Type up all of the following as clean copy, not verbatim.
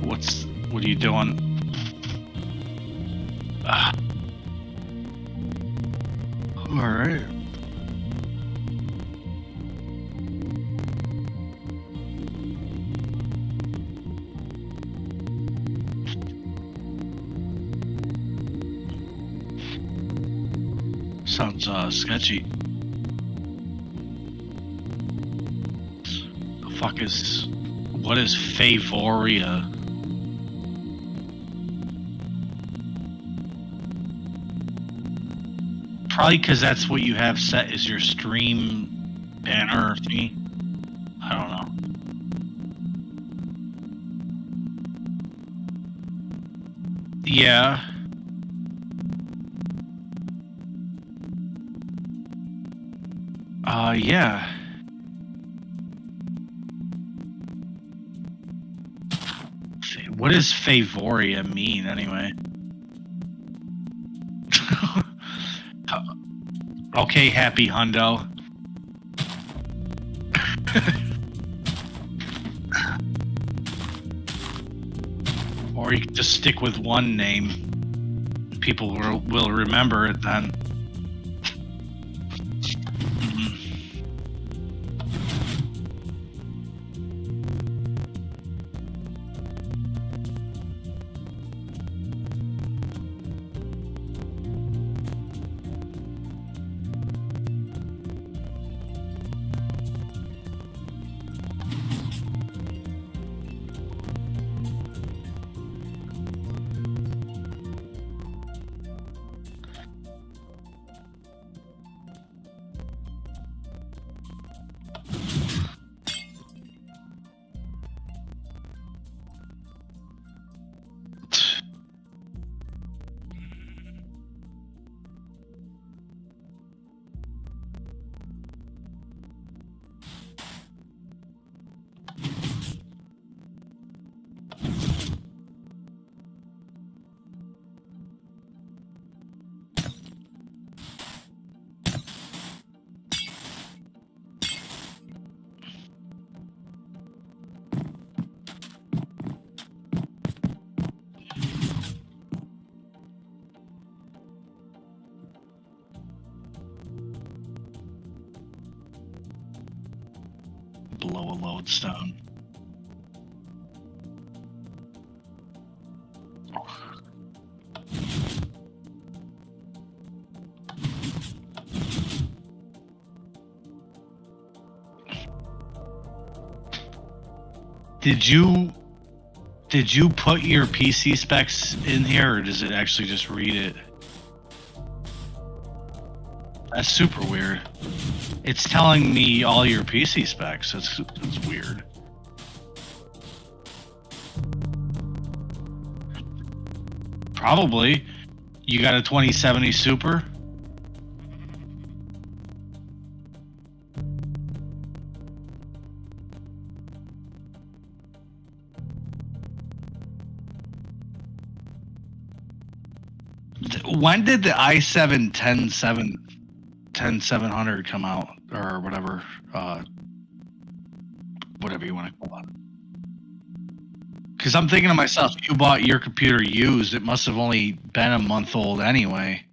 What are you doing? All right. Sounds sketchy. The fuck is... What is Favoria? Probably because that's what you have set as your stream banner thingy. I don't know. Yeah. Yeah. What does Favoria mean, anyway? Okay, happy hundo. Or you can just stick with one name. People will remember it then. Blow a lodestone. Did you put your PC specs in here, or does it actually just read it? That's super weird. It's telling me all your PC specs. That's weird. Probably. You got a 2070 Super? When did the i7 10700 come out, or whatever, whatever you want to call it? Because I'm thinking to myself, you bought your computer used, it must have only been a month old anyway.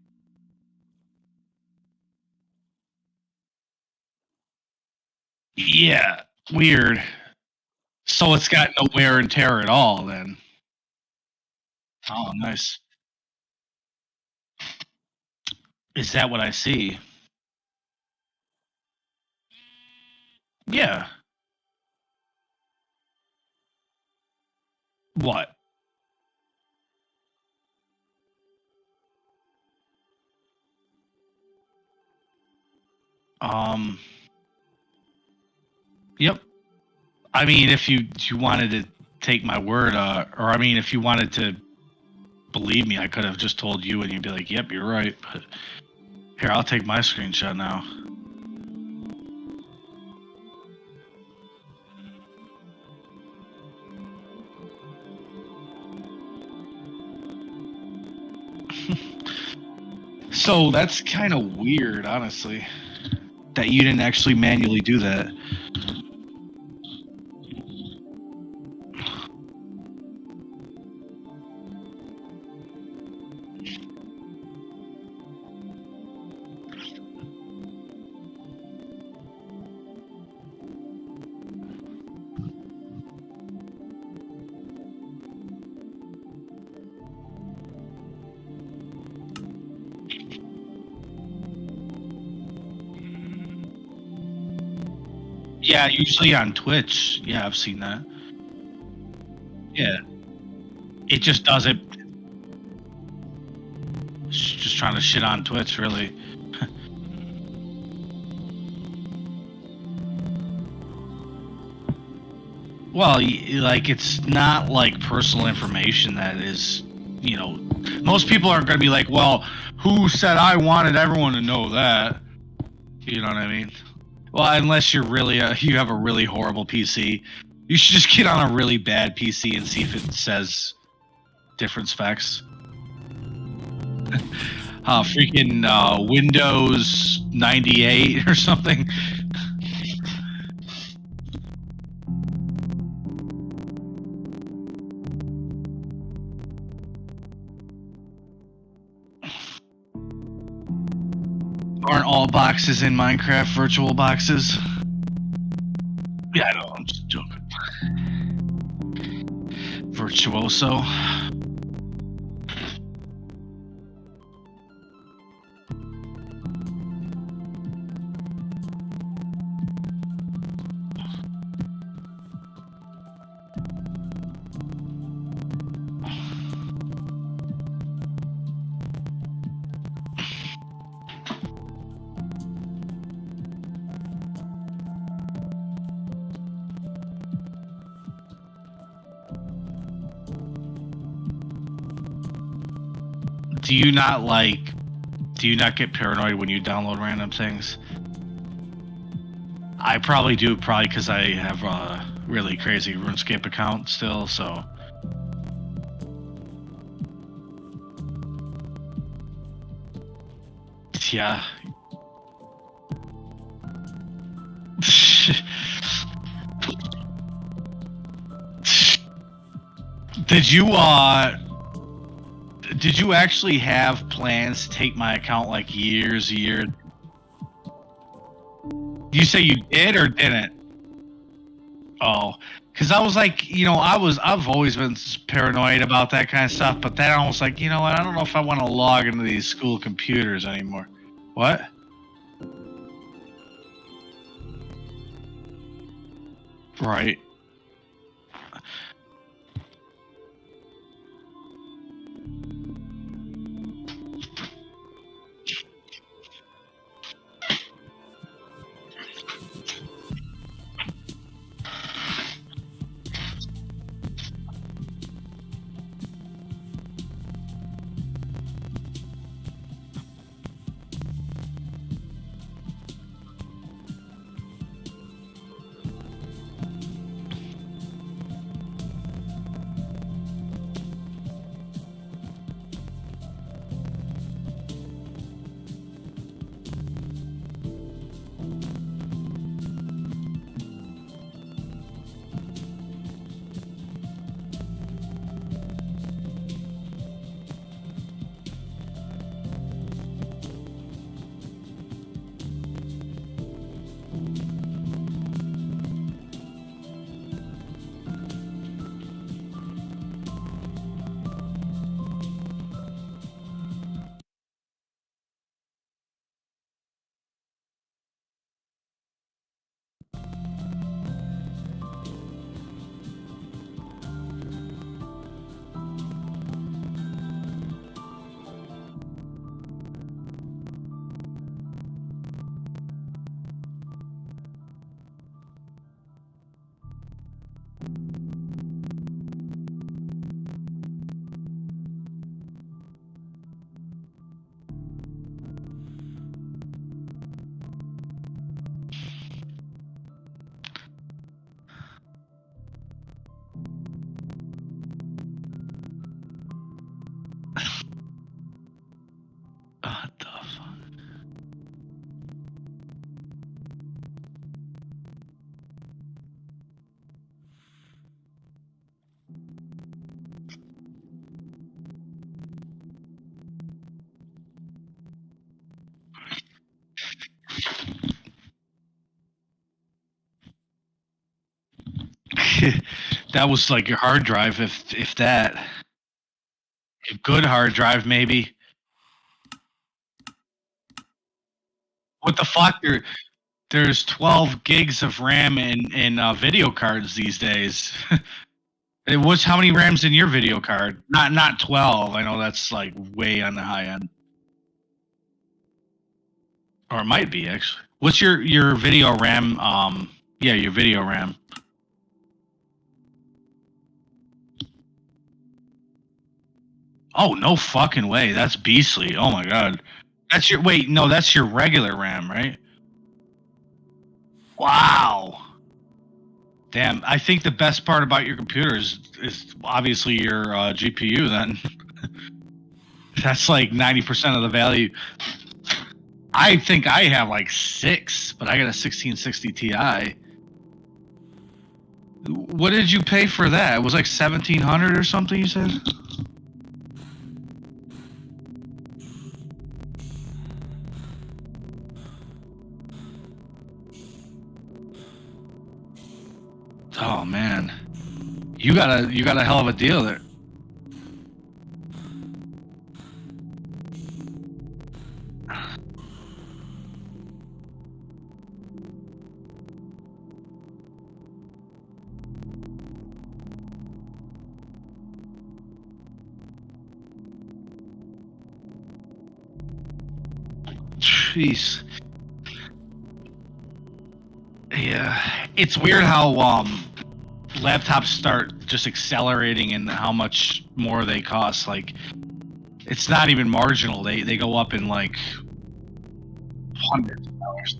Yeah, weird. So it's got no wear and tear at all then. Oh, nice. Is that what I see? Yeah. What? Yep. I mean, if you wanted to take my word, or I mean, if you wanted to believe me, I could have just told you and you'd be like, yep, you're right. But here, I'll take my screenshot now. So that's kind of weird, honestly, that you didn't actually manually do that. Yeah, usually on Twitch. Yeah, I've seen that. Yeah. It just does it. Just trying to shit on Twitch, really. Well, like, it's not like personal information that is, you know, most people aren't going to be like, well, who said I wanted everyone to know that? You know what I mean? Well, unless you're really, you have a really horrible PC. You should just get on a really bad PC and see if it says different specs. Freaking Windows 98 or something. Aren't all boxes in Minecraft virtual boxes? Yeah, I know, I'm just joking. Virtuoso. Do you not get paranoid when you download random things? I probably do, probably because I have a really crazy RuneScape account still, so. Yeah. Did you actually have plans to take my account like years? You say you did or didn't? Oh, because I was like, I've always been paranoid about that kind of stuff, but then I was like, you know what? I don't know if I want to log into these school computers anymore. What? Right. What the fuck? That was like your hard drive, if that. A good hard drive, maybe. What the fuck? there's 12 gigs of RAM in video cards these days. How many RAMs in your video card? Not 12. I know that's like way on the high end. Or it might be actually. What's your video RAM? Yeah, your video RAM. Oh, no fucking way. That's beastly. Oh my god. That's your that's your regular RAM, right? Wow. Damn, I think the best part about your computer is obviously your GPU then. That's like 90% of the value. I think I have like 6, but I got a 1660 Ti. What did you pay for that? It was like 1700 or something, you said? Oh man. You got a hell of a deal there. Jeez. Yeah, it's weird how laptops start just accelerating and how much more they cost. Like, it's not even marginal. They go up in like hundreds of dollars.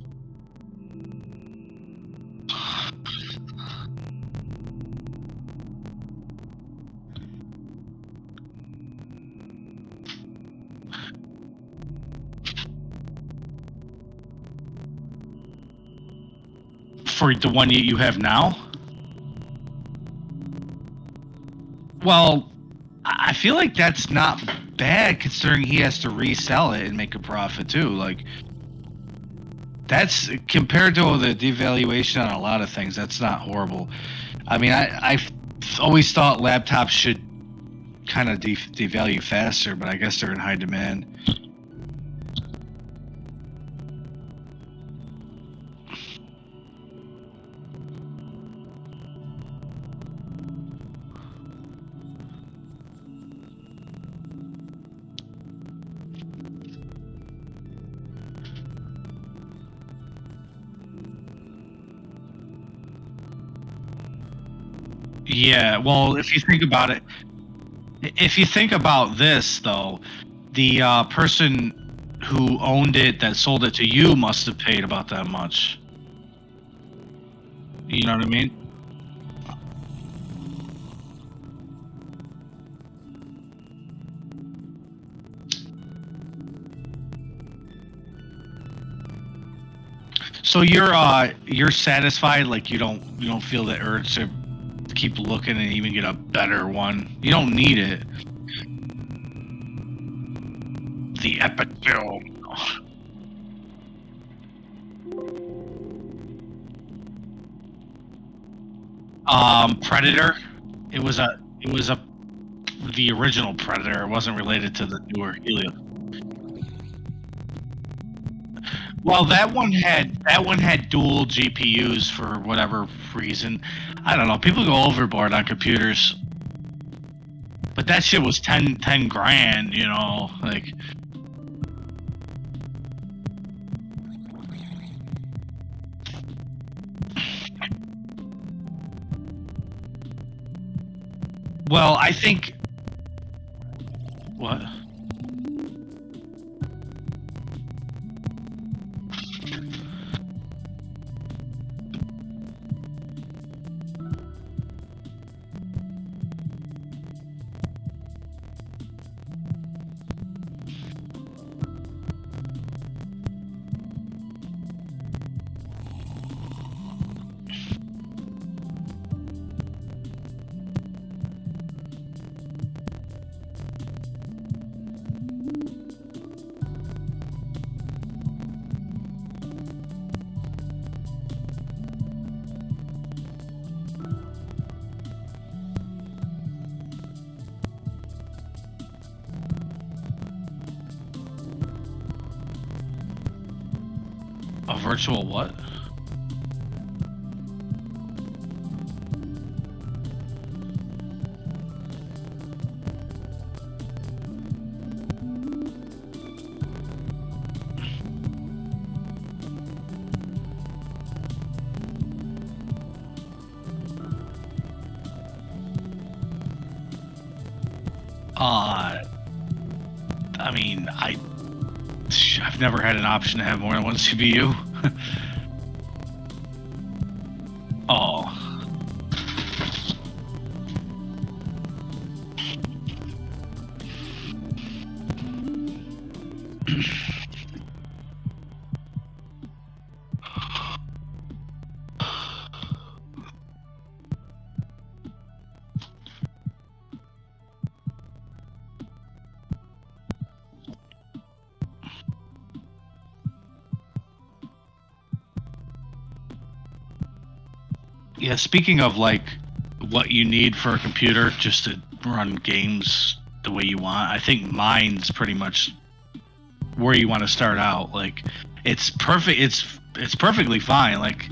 For the one you have now? Well, I feel like that's not bad considering he has to resell it and make a profit too. Like, that's compared to the devaluation on a lot of things. That's not horrible. I mean, I've always thought laptops should kind of devalue faster, but I guess they're in high demand. Yeah, well, if you think about it, if you think about this though, the person who owned it that sold it to you must have paid about that much. You know what I mean? So you're satisfied, like you don't feel the urge to keep looking and even get a better one. You don't need it. The epic build. Predator. It was the original Predator. It wasn't related to the newer Helios. Well, that one had dual GPUs for whatever reason. I don't know. People go overboard on computers, but that shit was 10 grand. You know, like. Well, I think. What? A virtual what? I mean, I've never had an option to have more than one CPU. Oh. Yeah, speaking of like what you need for a computer just to run games the way you want, I think mine's pretty much where you want to start out. Like, it's perfect. It's perfectly fine. Like,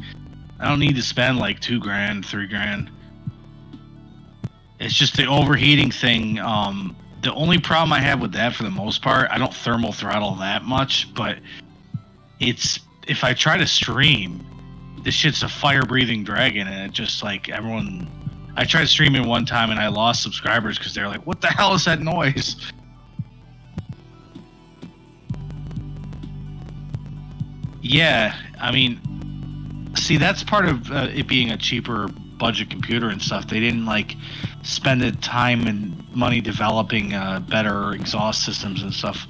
I don't need to spend like $2,000, $3,000. It's just the overheating thing. The only problem I have with that, for the most part, I don't thermal throttle that much, but it's if I try to stream, this shit's a fire-breathing dragon, and it just like everyone. I tried streaming one time and I lost subscribers because they're like, "What the hell is that noise?" Yeah, I mean, see, that's part of it being a cheaper budget computer and stuff. They didn't like spend the time and money developing better exhaust systems and stuff.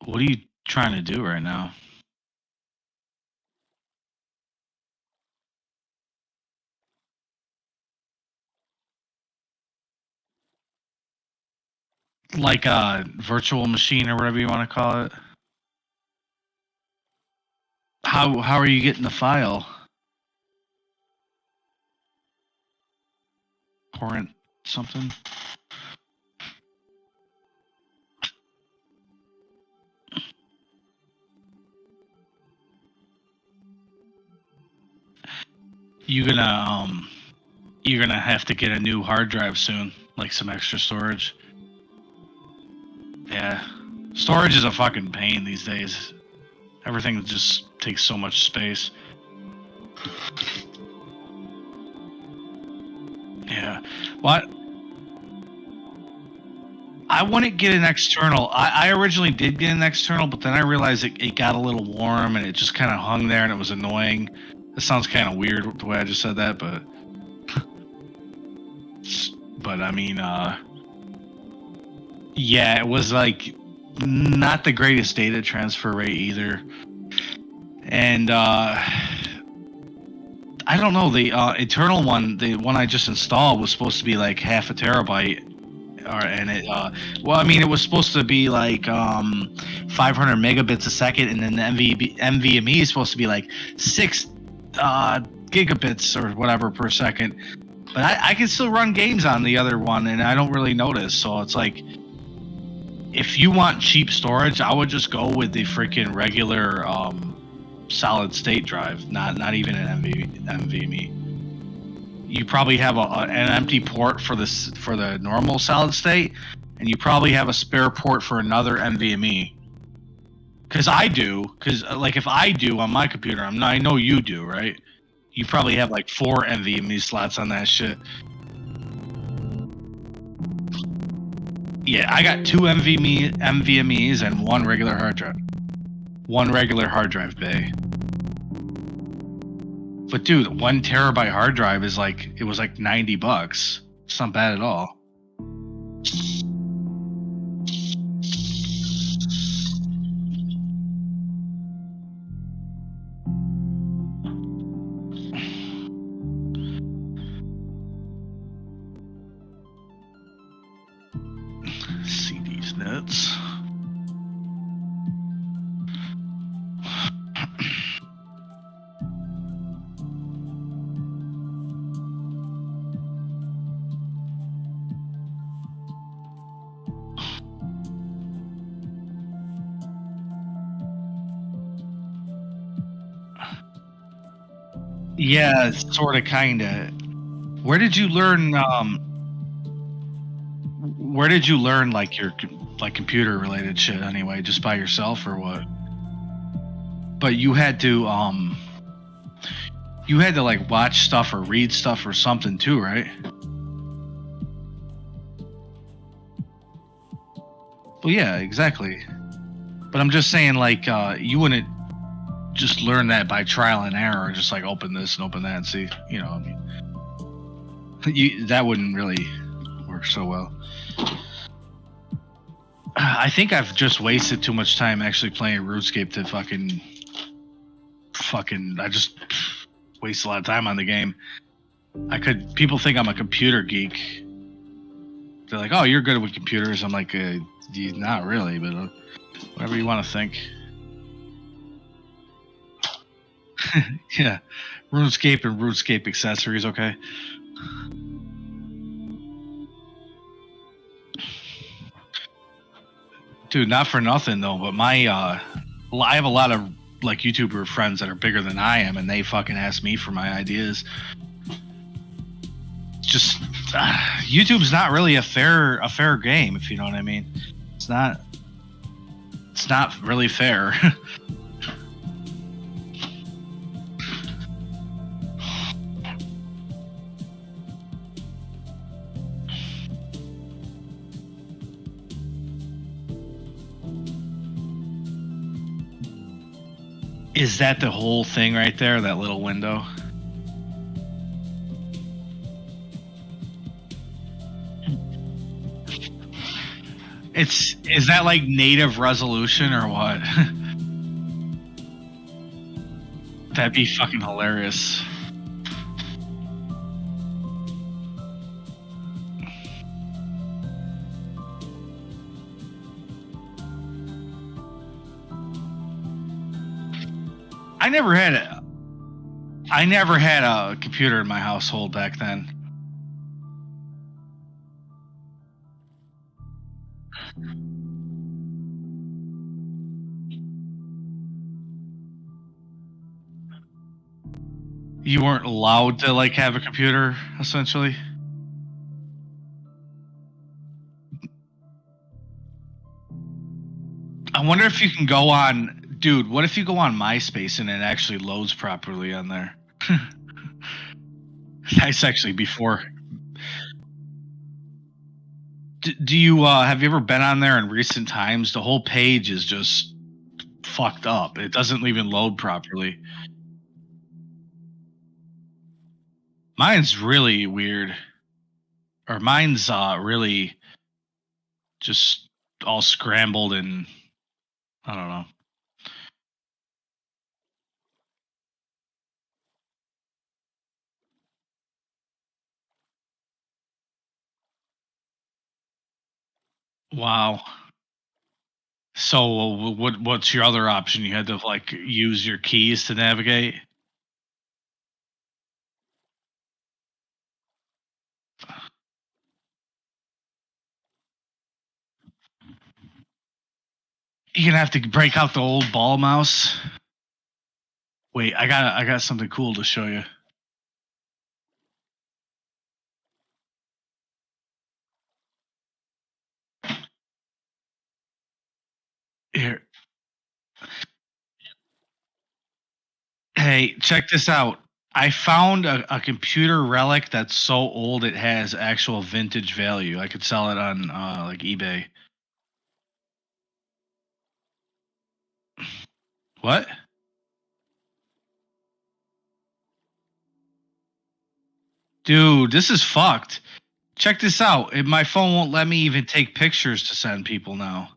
What are you trying to do right now? Like a virtual machine or whatever you want to call it? How are you getting the file? Torrent something? You're gonna have to get a new hard drive soon, like some extra storage. Yeah. Storage is a fucking pain these days. Everything just takes so much space. Yeah. What? I wouldn't get an external. I originally did get an external, but then I realized it got a little warm and it just kind of hung there and it was annoying. It sounds kind of weird the way I just said that, but I mean, yeah, it was like not the greatest data transfer rate either. And I don't know, the internal one, the one I just installed was supposed to be like half a terabyte and it well, I mean, it was supposed to be like 500 megabits a second, and then the NVMe is supposed to be like 6 gigabits or whatever per second. But I can still run games on the other one, and I don't really notice. So it's like, if you want cheap storage, I would just go with the freaking regular solid state drive, not even an NVMe. You probably have an empty port for the normal solid state, and you probably have a spare port for another NVMe. Because like if I do on my computer, I know you do, right? You probably have like 4 NVMe slots on that shit. Yeah, I got 2 NVMe's and 1 regular hard drive. 1 regular hard drive bay. But dude, 1 terabyte hard drive is like, it was like $90. It's not bad at all. See these nuts. Yeah, sort of, kind of. Where did you learn? Where did you learn like your computer related shit anyway? Just by yourself or what? But you had to like watch stuff or read stuff or something too, right? Well, yeah, exactly. But I'm just saying, like, you wouldn't just learn that by trial and error, just like open this and open that and see, you know, I mean, that wouldn't really work so well. I think I've just wasted too much time actually playing RuneScape to I just waste a lot of time on the game. People think I'm a computer geek. They're like, oh, you're good with computers. I'm like, not really, but whatever you want to think. Yeah, RuneScape and RuneScape accessories, okay? Dude, not for nothing though, but I have a lot of like YouTuber friends that are bigger than I am, and they fucking ask me for my ideas. Just YouTube's not really a fair game, if you know what I mean. It's not really fair. Is that the whole thing right there, that little window? Is that like native resolution or what? That'd be fucking hilarious. I never had a computer in my household back then. You weren't allowed to like have a computer, essentially. I wonder if you can go on, dude. What if you go on MySpace and it actually loads properly on there? That's actually before. Do you have you ever been on there in recent times? The whole page is just fucked up. It doesn't even load properly. Mine's really weird, or mine's really just all scrambled, and I don't know. Wow. So what's your other option? You had to like use your keys to navigate. You're gonna have to break out the old ball mouse. Wait, I got something cool to show you. Here, hey, check this out. I found a computer relic that's so old it has actual vintage value. I could sell it on like eBay. What? Dude, this is fucked. Check this out. My phone won't let me even take pictures to send people now.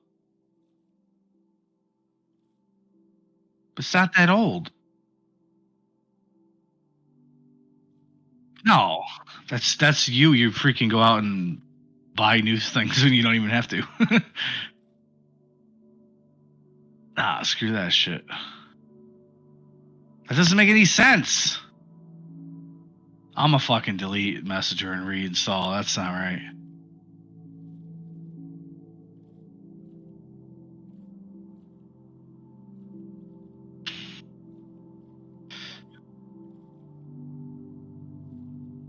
It's not that old. No, that's you. You freaking go out and buy new things when you don't even have to. Nah, screw that shit. That doesn't make any sense. I'm a fucking delete Messenger and reinstall. That's not right.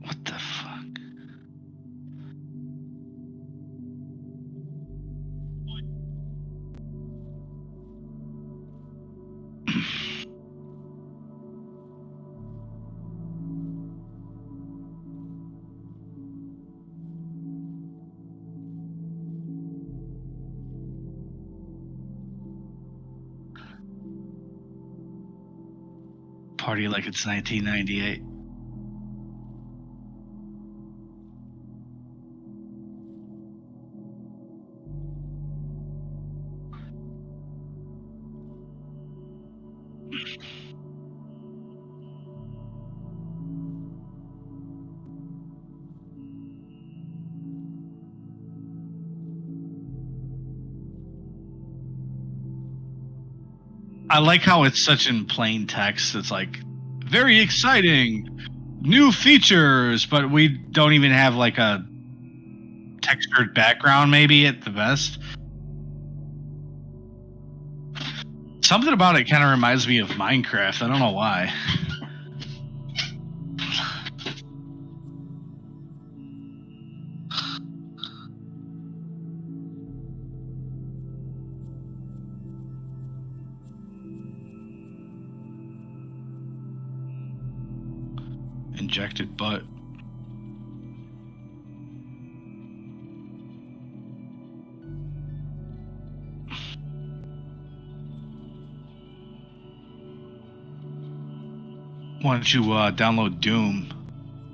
What the fuck? Party like it's 1998. I like how it's such in plain text. It's like very exciting, new features, but we don't even have like a textured background. Maybe at the best. Something about it kind of reminds me of Minecraft. I don't know why. Injected butt. Why don't you download Doom?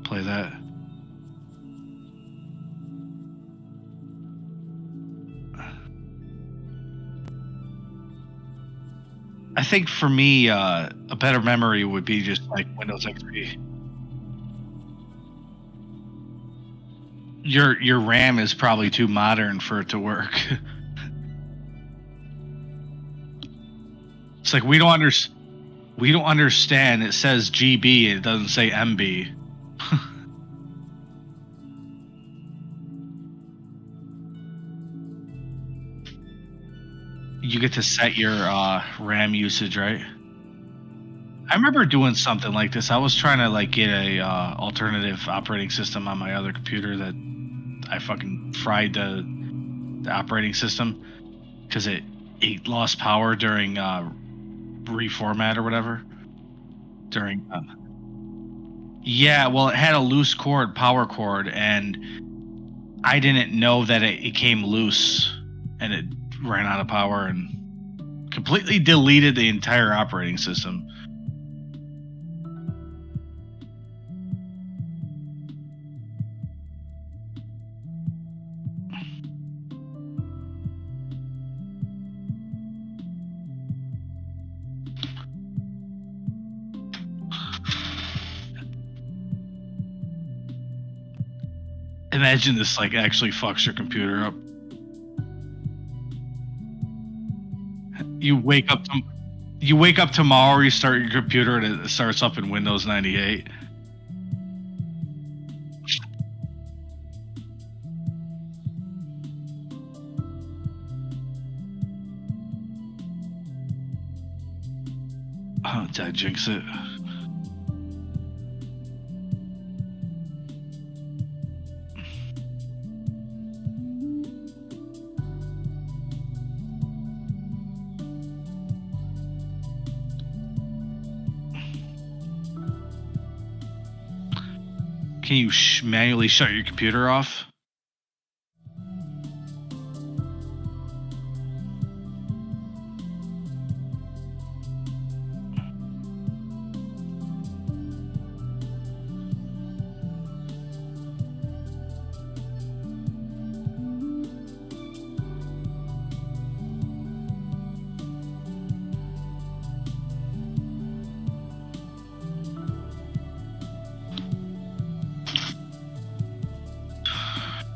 Play that. I think for me, a better memory would be just like Windows XP. Your RAM is probably too modern for it to work. It's like we don't understand. It says GB. It doesn't say MB. You get to set your RAM usage, right? I remember doing something like this. I was trying to like get a alternative operating system on my other computer that I fucking fried the operating system because it lost power during reformat or whatever. During yeah, well, it had a loose cord, power cord, and I didn't know that it came loose, and it ran out of power and completely deleted the entire operating system. Imagine this like actually fucks your computer up. You wake up to, you wake up tomorrow, you start your computer, and it starts up in Windows 98. Oh, did I jinx it? Can you manually shut your computer off?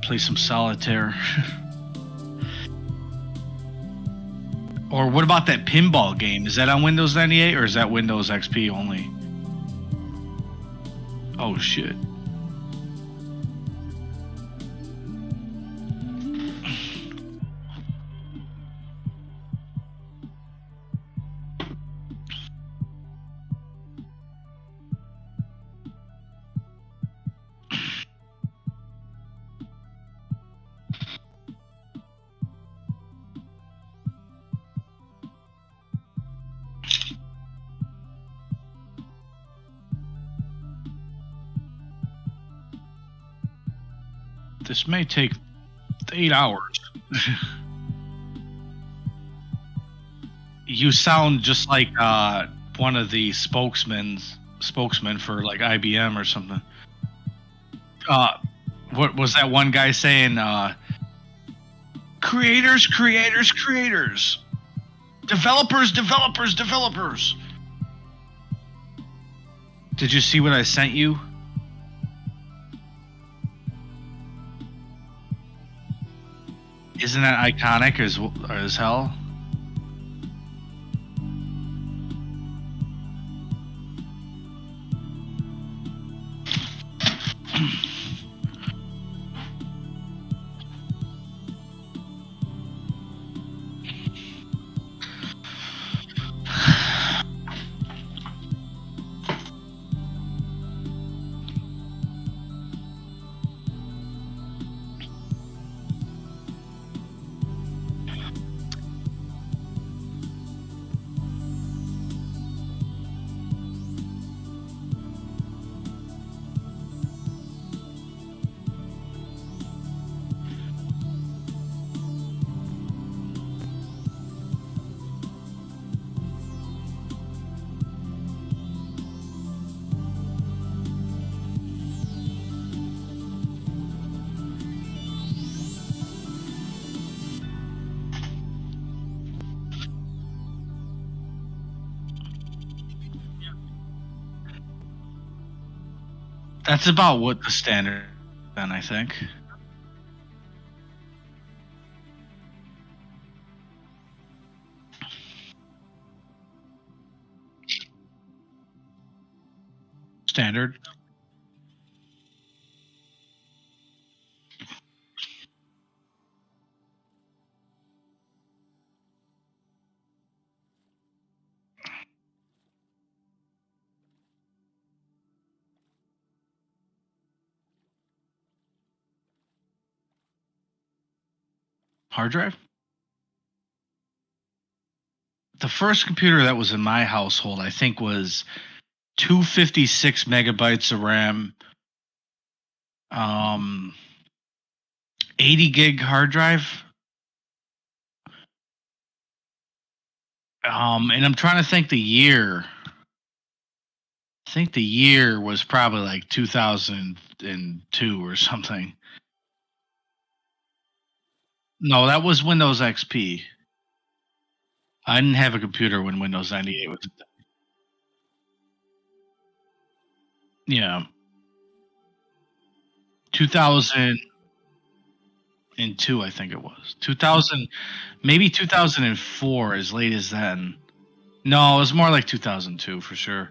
Play some solitaire. Or what about that pinball game? Is that on Windows 98 or is that Windows XP only? Oh shit. This may take 8 hours. You sound just like one of the spokesmen for like IBM or something. What was that one guy saying? Creators, creators, creators. Developers, developers, developers. Did you see what I sent you? Isn't that iconic as hell? That's about what the standard then, I think. Standard. Hard drive? The first computer that was in my household, I think, was 256 megabytes of RAM, 80 gig hard drive. And I'm trying to think the year. I think the year was probably like 2002 or something. No, that was Windows XP. I didn't have a computer when Windows 98 was. Yeah. 2000. In two, I think it was 2000, maybe 2004, as late as then. No, it was more like 2002 for sure.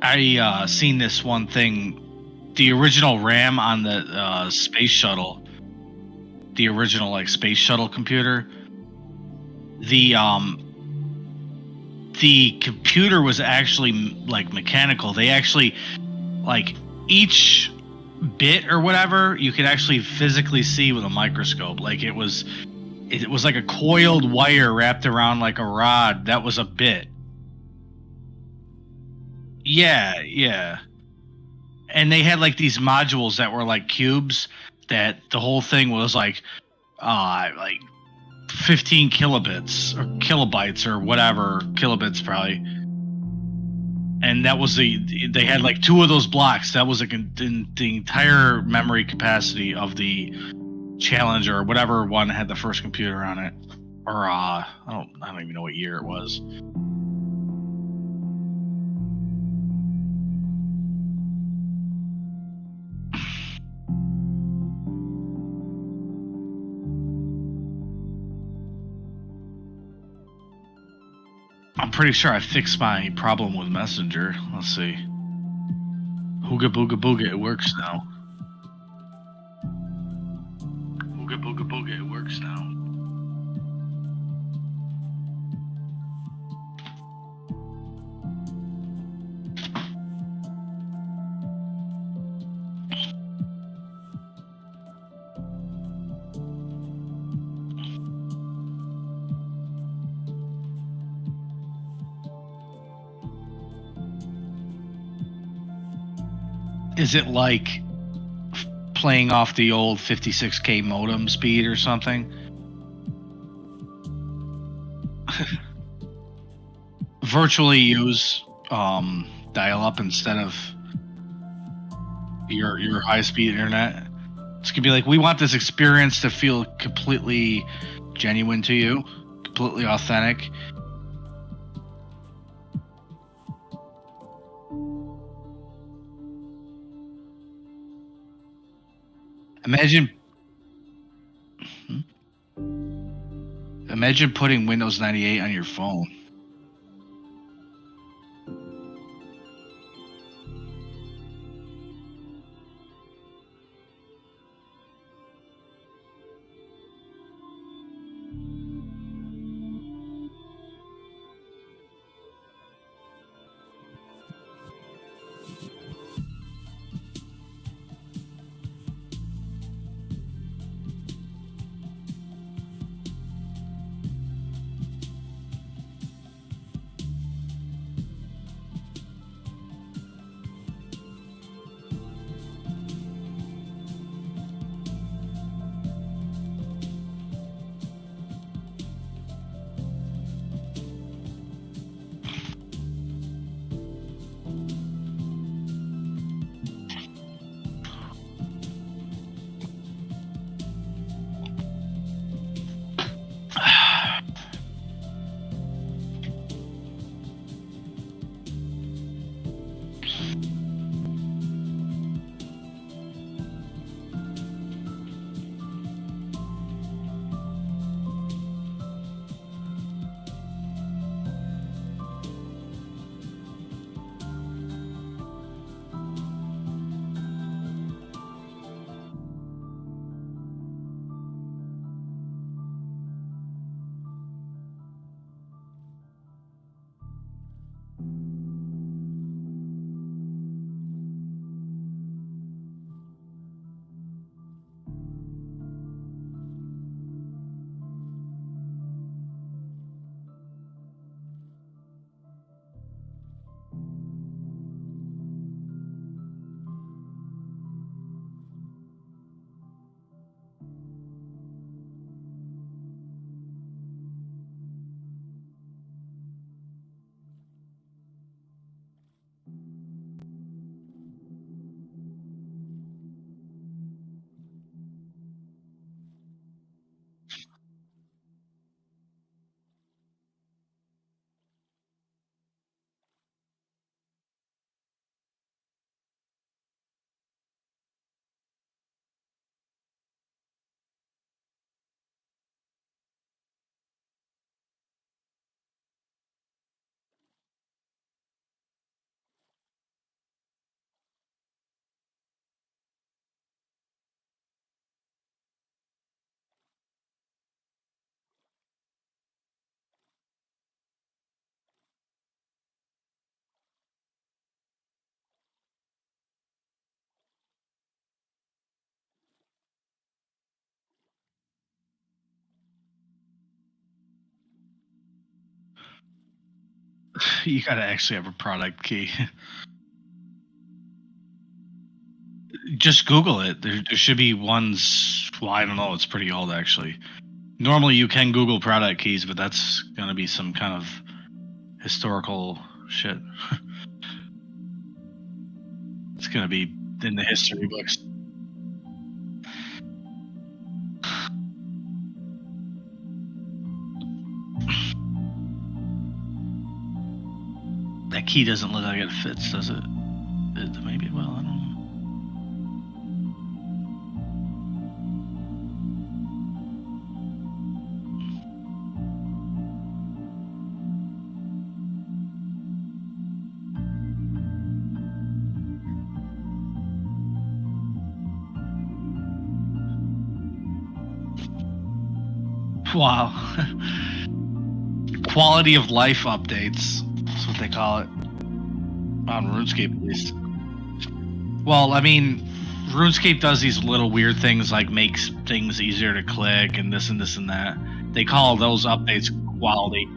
I seen this one thing. The original RAM on the space shuttle, the original like space shuttle computer, the computer was actually like mechanical. They actually, like, each bit or whatever you could actually physically see with a microscope. Like it was like a coiled wire wrapped around like a rod. That was a bit. Yeah. And they had like these modules that were like cubes, that the whole thing was like 15 kilobits or kilobytes or whatever, kilobits probably. And that was they had like two of those blocks. That was the entire memory capacity of the Challenger or whatever one had the first computer on it. Or I don't even know what year it was. I'm pretty sure I fixed my problem with Messenger. Let's see. Hooga booga booga, it works now. Hooga booga booga, it works now. Is it like playing off the old 56K modem speed or something? Virtually use dial-up instead of your high-speed internet. It's gonna be like, we want this experience to feel completely genuine to you, completely authentic. Imagine putting Windows 98 on your phone. You gotta actually have a product key. Just Google it. There should be ones. Well, I don't know. It's pretty old, actually. Normally, you can Google product keys, but that's gonna be some kind of historical shit. It's gonna be in the history books. That key doesn't look like it fits, does it? Maybe it will. I don't know. Wow. Quality of life updates. That's what they call it. On RuneScape, at least. Well, I mean, RuneScape does these little weird things like makes things easier to click and this and this and that. They call those updates quality.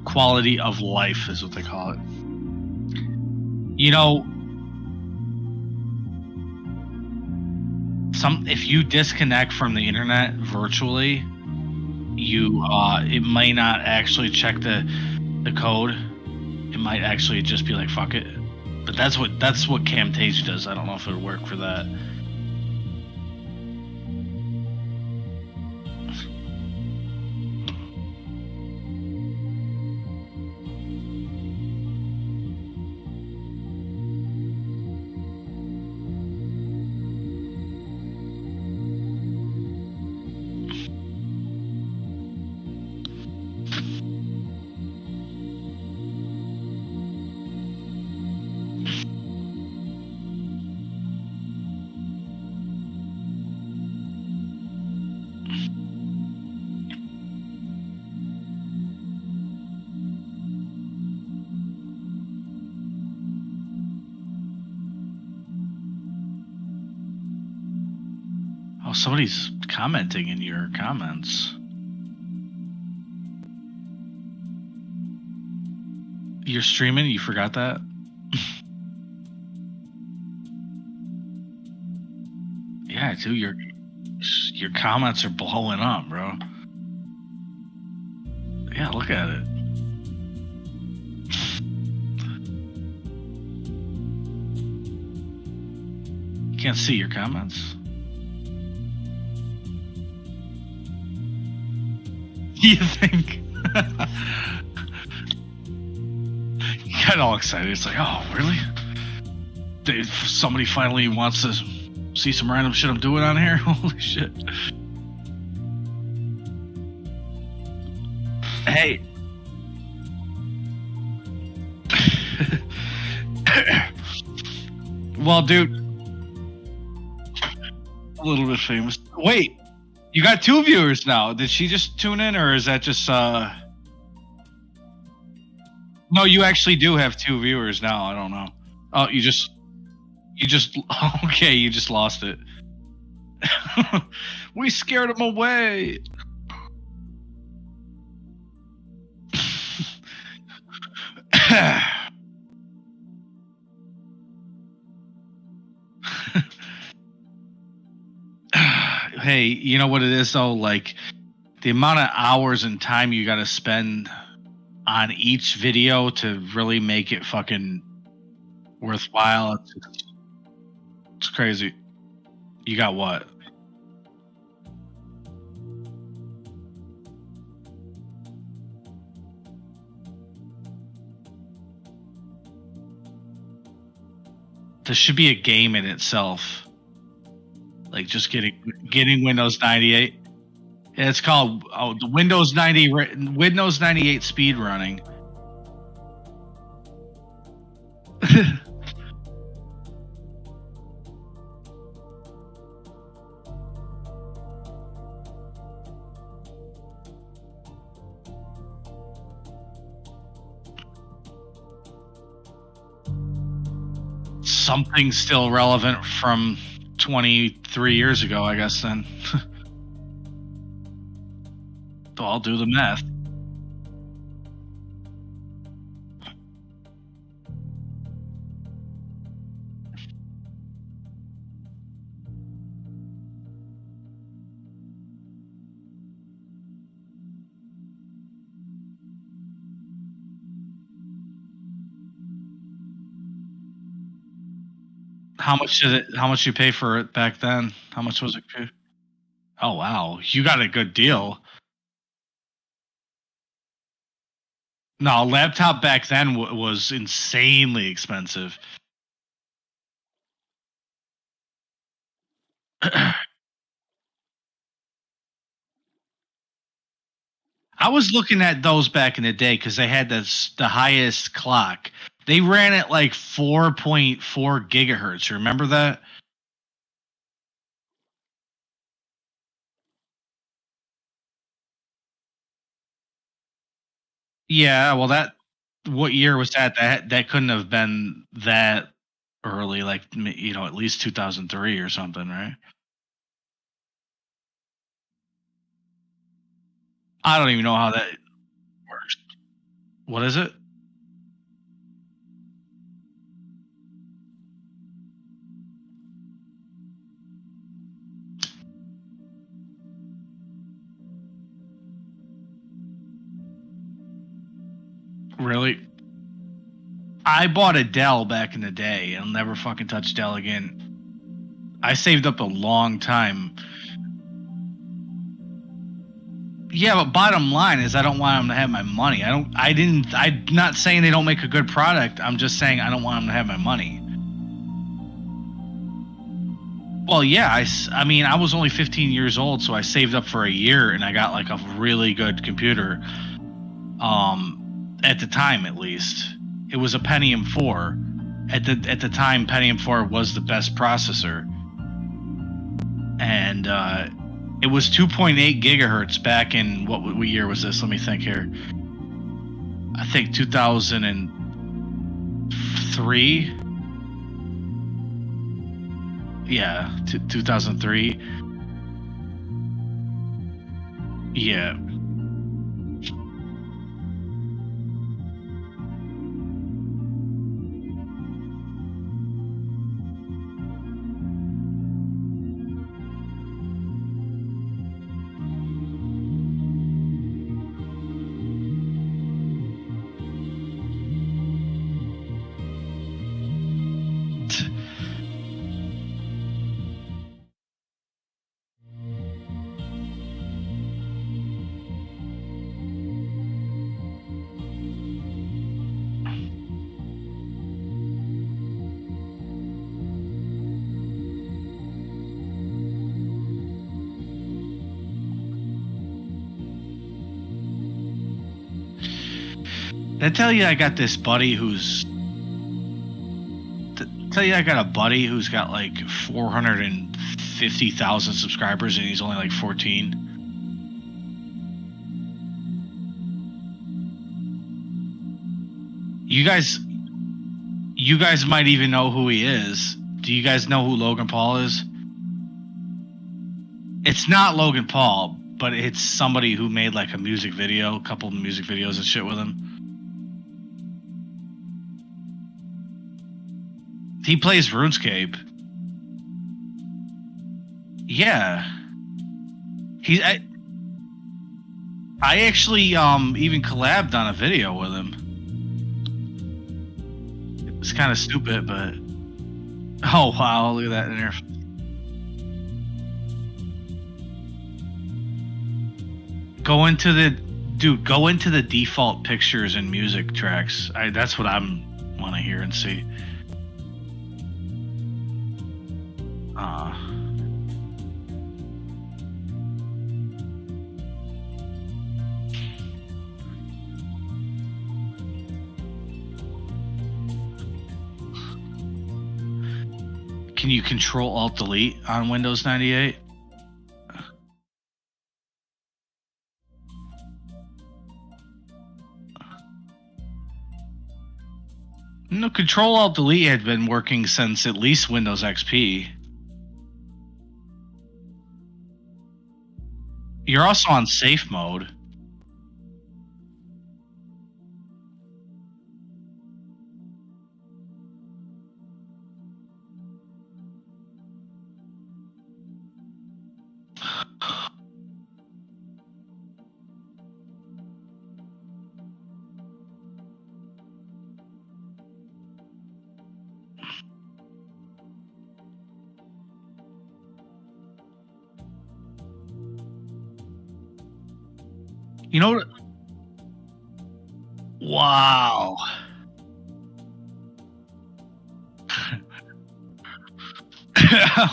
Quality of life is what they call it. You know, if you disconnect from the internet virtually, it might not actually check the code. It might actually just be like fuck it. But that's what Camtasia does. I don't know if it would work for that. Oh, somebody's commenting in your comments. You're streaming? You forgot that? Yeah, dude, your comments are blowing up, bro. Yeah, look at it. You can't see your comments? You think? You got all excited. It's like, oh, really? Somebody finally wants to see some random shit I'm doing on here? Holy shit. Hey. Well, dude. A little bit famous. Wait. You got 2 viewers now. Did she just tune in, or is that just No, you actually do have 2 viewers now. I don't know. Oh, you just okay, you just lost it. We scared him away. Hey, you know what it is though? Like the amount of hours and time you got to spend on each video to really make it fucking worthwhile. It's crazy. You got what? This should be a game in itself. Like just getting Windows 98. It's called the Windows 98 speed running. Something still relevant from 23 years ago, I guess, then. So I'll do the math. How much did it? How much you pay for it back then? How much was it? Oh wow, you got a good deal. No, a laptop back then was insanely expensive. I was looking at those back in the day because they had the highest clock. They ran at like 4.4 gigahertz. You remember that? Yeah. Well, that what year was that? That couldn't have been that early. Like at least 2003 or something, right? I don't even know how that works. What is it? Really? I bought a Dell back in the day. I'll never fucking touch Dell again. I saved up a long time. Yeah, but bottom line is I don't want them to have my money. I'm not saying they don't make a good product. I'm just saying I don't want them to have my money. Well, yeah, I mean, I was only 15 years old, so I saved up for a year and I got like a really good computer. At the time at least. It was a Pentium 4. At the time Pentium 4 was the best processor. And it was 2.8 gigahertz back in what year was this? Let me think here. I think 2003. Yeah, 2003. Yeah. Did I tell you I got this buddy who's tell you I got a buddy who's got like 450,000 subscribers and he's only like 14. You guys might even know who he is. Do you guys know who Logan Paul is? It's not Logan Paul, but it's somebody who made like a music video, a couple of music videos and shit with him. He plays RuneScape. Yeah. I actually even collabed on a video with him. It's kind of stupid, but oh wow, look at that in there. Go into the default pictures and music tracks. That's what I'm want to hear and see. Can you Control Alt Delete on Windows 98? No, Control Alt Delete had been working since at least Windows XP. You're also on safe mode. You know what? Wow.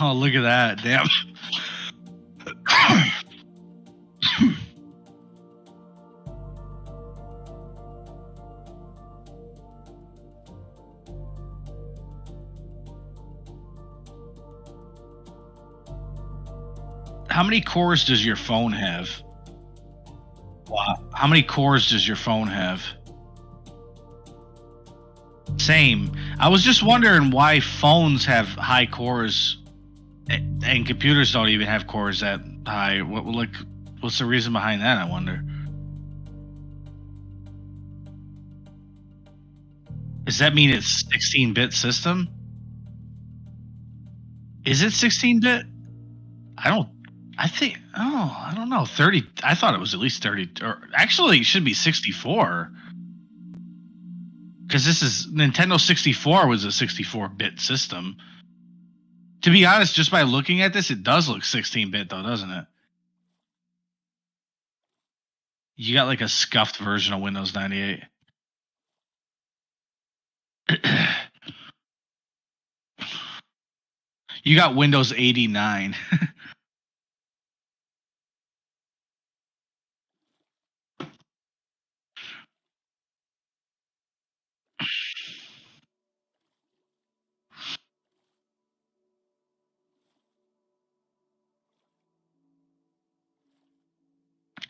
Oh, look at that. Damn. How many cores does your phone have? Wow. How many cores does your phone have? Same. I was just wondering why phones have high cores and computers don't even have cores that high. What's the reason behind that? I wonder. Does that mean it's 16-bit system? Is it 16-bit? I don't. I think. Oh, I don't know. 30. I thought it was at least 30. Or actually, it should be 64. Because this is Nintendo 64 was a 64-bit system. To be honest, just by looking at this, it does look 16-bit though, doesn't it? You got like a scuffed version of Windows 98. You got Windows 89.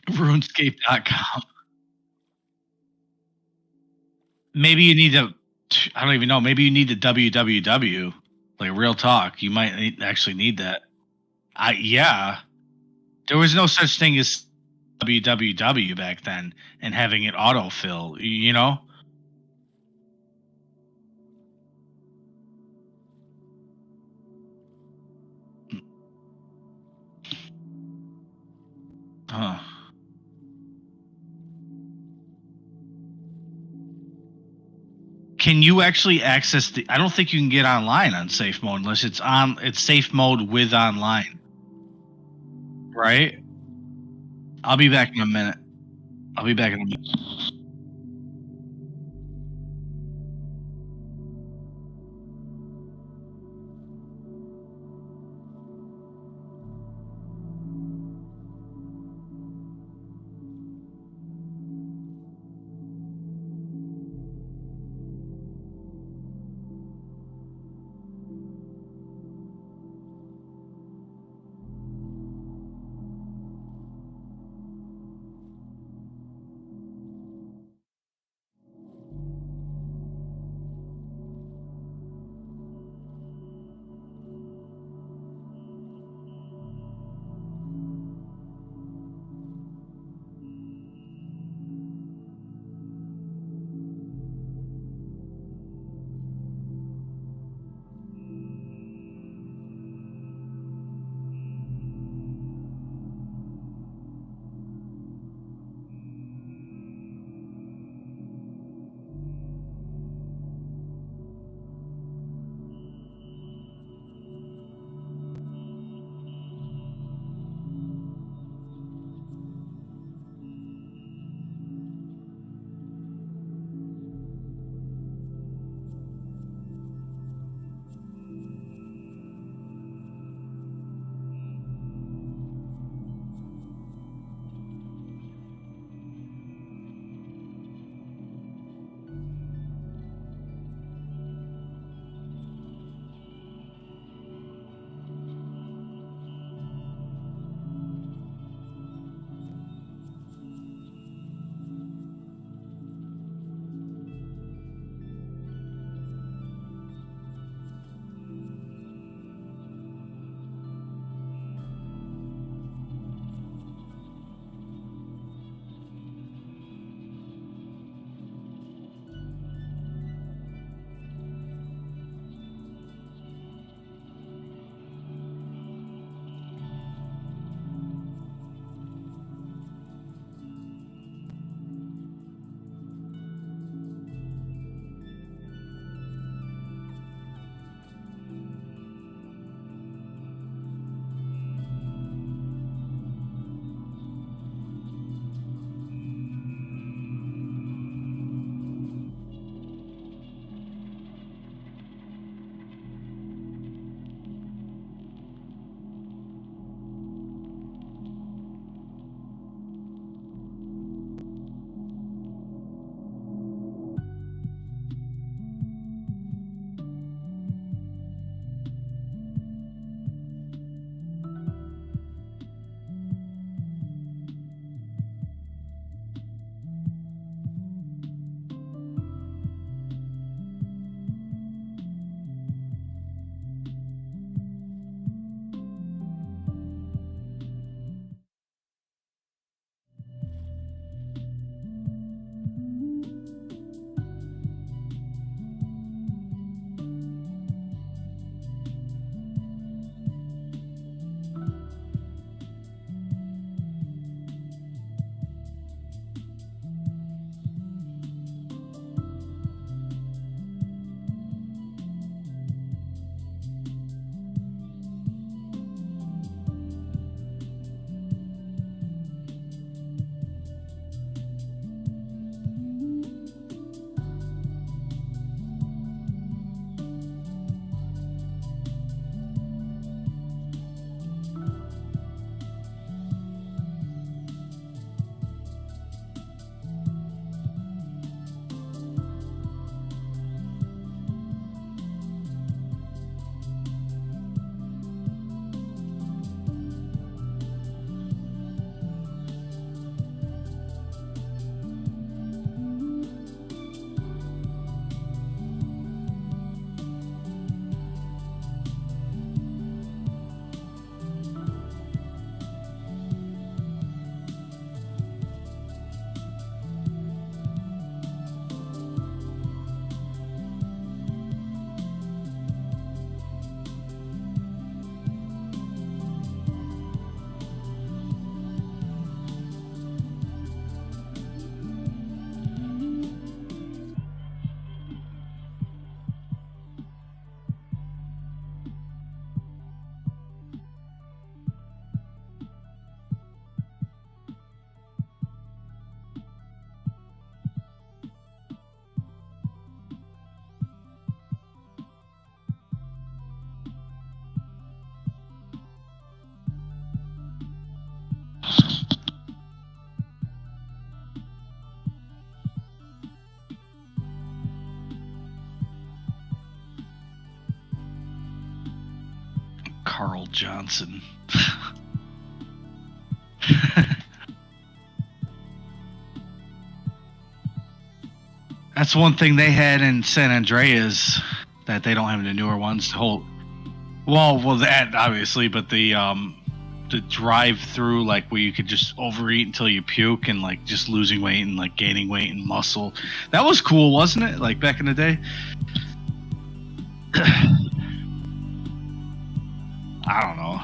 RuneScape.com. Maybe you need to. I don't even know. Maybe you need the www. Like real talk. You might actually need that. Yeah. There was no such thing as www back then, and having it autofill. You know. Huh. Can you actually access the? I don't think you can get online on safe mode unless it's on. It's safe mode with online, right? I'll be back in a minute. I'll be back in a minute. Johnson. That's one thing they had in San Andreas that they don't have in the newer ones. Well, that obviously, but the drive-through, like where you could just overeat until you puke and like just losing weight and like gaining weight and muscle. That was cool, wasn't it? Like back in the day. I don't know.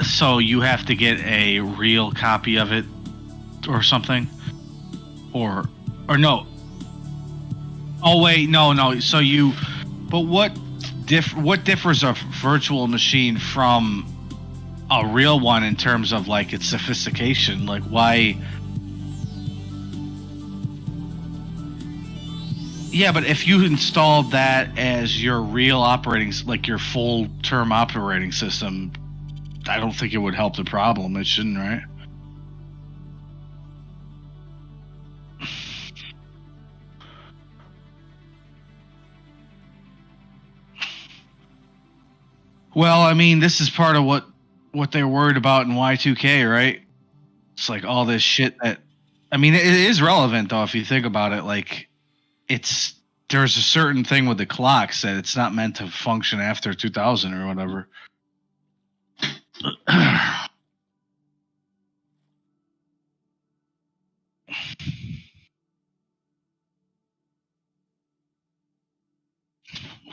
So you have to get a real copy of it or something? Or no. Oh wait, no. So but what differs a virtual machine from a real one in terms of like its sophistication? Like why? Yeah, but if you installed that as your real like your full term operating system, I don't think it would help the problem. It shouldn't, right? Well, I mean, this is part of what they're worried about in Y2K, right? It's like all this shit that, I mean, it is relevant though if you think about it. Like, there's a certain thing with the clocks that it's not meant to function after 2000 or whatever.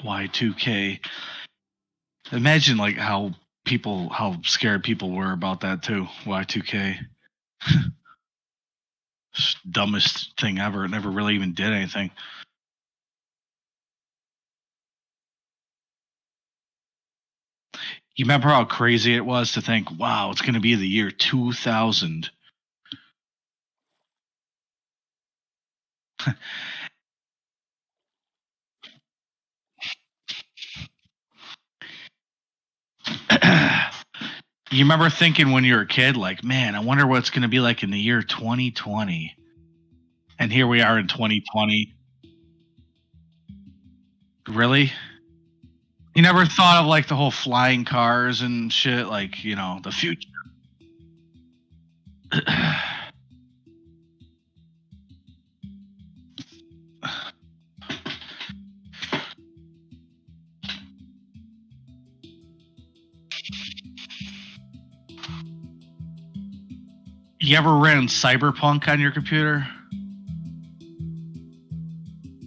Y2K. Imagine like how scared people were about that too. Y2K. Dumbest thing ever. It never really even did anything. You remember how crazy it was to think, wow, it's going to be the year 2000. You remember thinking when you were a kid, like, man, I wonder what it's going to be like in the year 2020. And here we are in 2020. Really? You never thought of like the whole flying cars and shit, like, you know, the future. You ever ran Cyberpunk on your computer?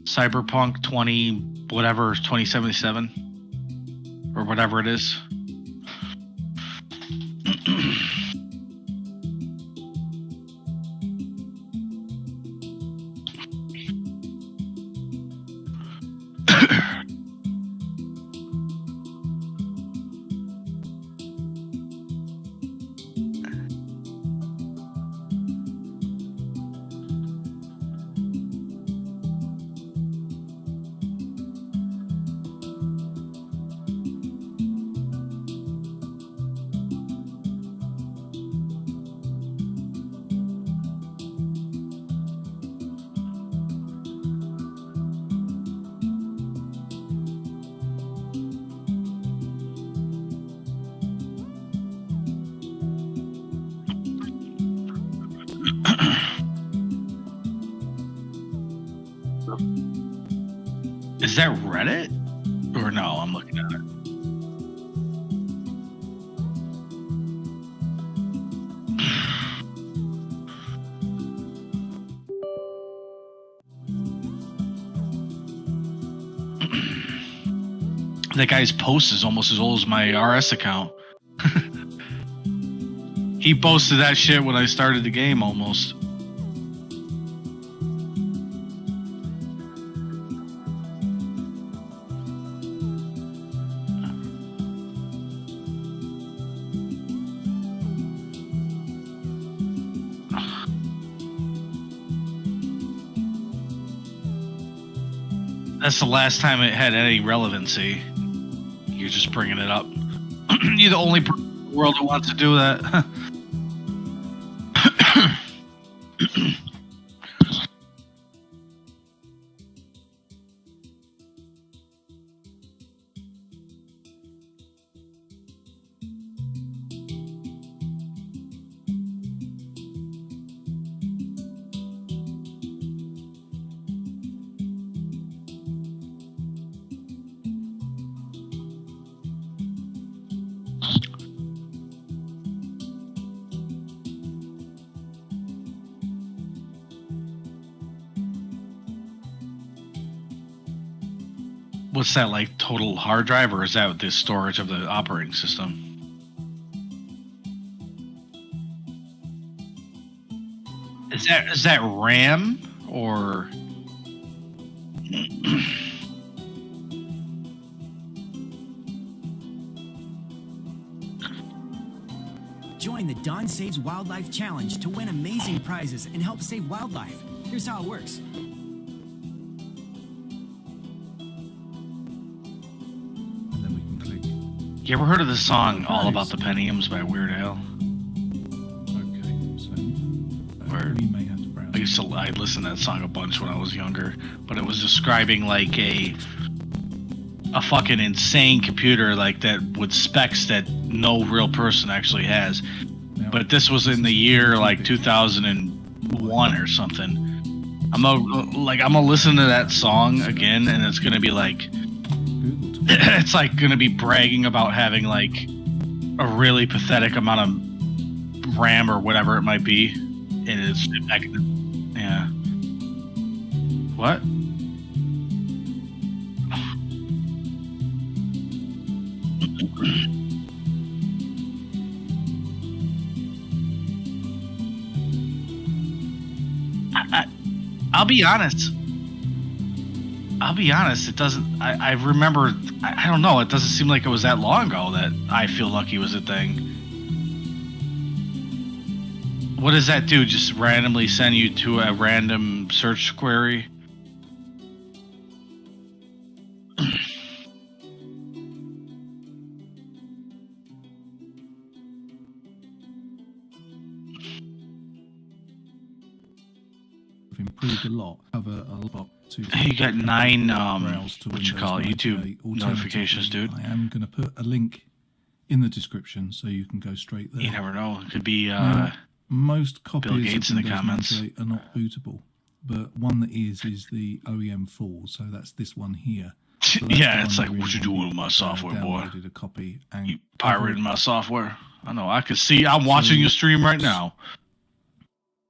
Cyberpunk 2077 or whatever it is. Is that Reddit? Or no, I'm looking at it. That guy's post is almost as old as my RS account. He posted that shit when I started the game almost. That's the last time it had any relevancy. You're just bringing it up. You're the only person in the world that wants to do that. What's that, like total hard drive, or is that the storage of the operating system? Is that RAM or? Join the Don Saves Wildlife Challenge to win amazing prizes and help save wildlife. Here's how it works. You ever heard of the song "All About the Pentiums" by Weird Al? Okay, so Where we may have to browse. I listened to that song a bunch when I was younger, but it was describing like a fucking insane computer like that with specs that no real person actually has. Now, But this was in the year like 2001 or something. I'm gonna listen to that song again, and it's gonna be like. Google to It's like gonna be bragging about having like a really pathetic amount of RAM or whatever it might be, and it's yeah. What? I'll be honest. It doesn't. I remember. I don't know. It doesn't seem like it was that long ago that I Feel Lucky was a thing. What does that do? Just randomly send you to a random search query? improved a lot. Have a lot to. You got 9 browse to what you Windows call it, 98. YouTube notifications, dude. I am going to put a link in the description so you can go straight there. You never know. It could be Now, most copies Bill Gates of in the Windows comments. 98 are not bootable, but one that is the OEM full. So that's this one here. So that's yeah, the it's one like, that what you really doing with my software, boy? downloaded a copy and You pirating my software? I know. I can see. I'm watching your stream right now.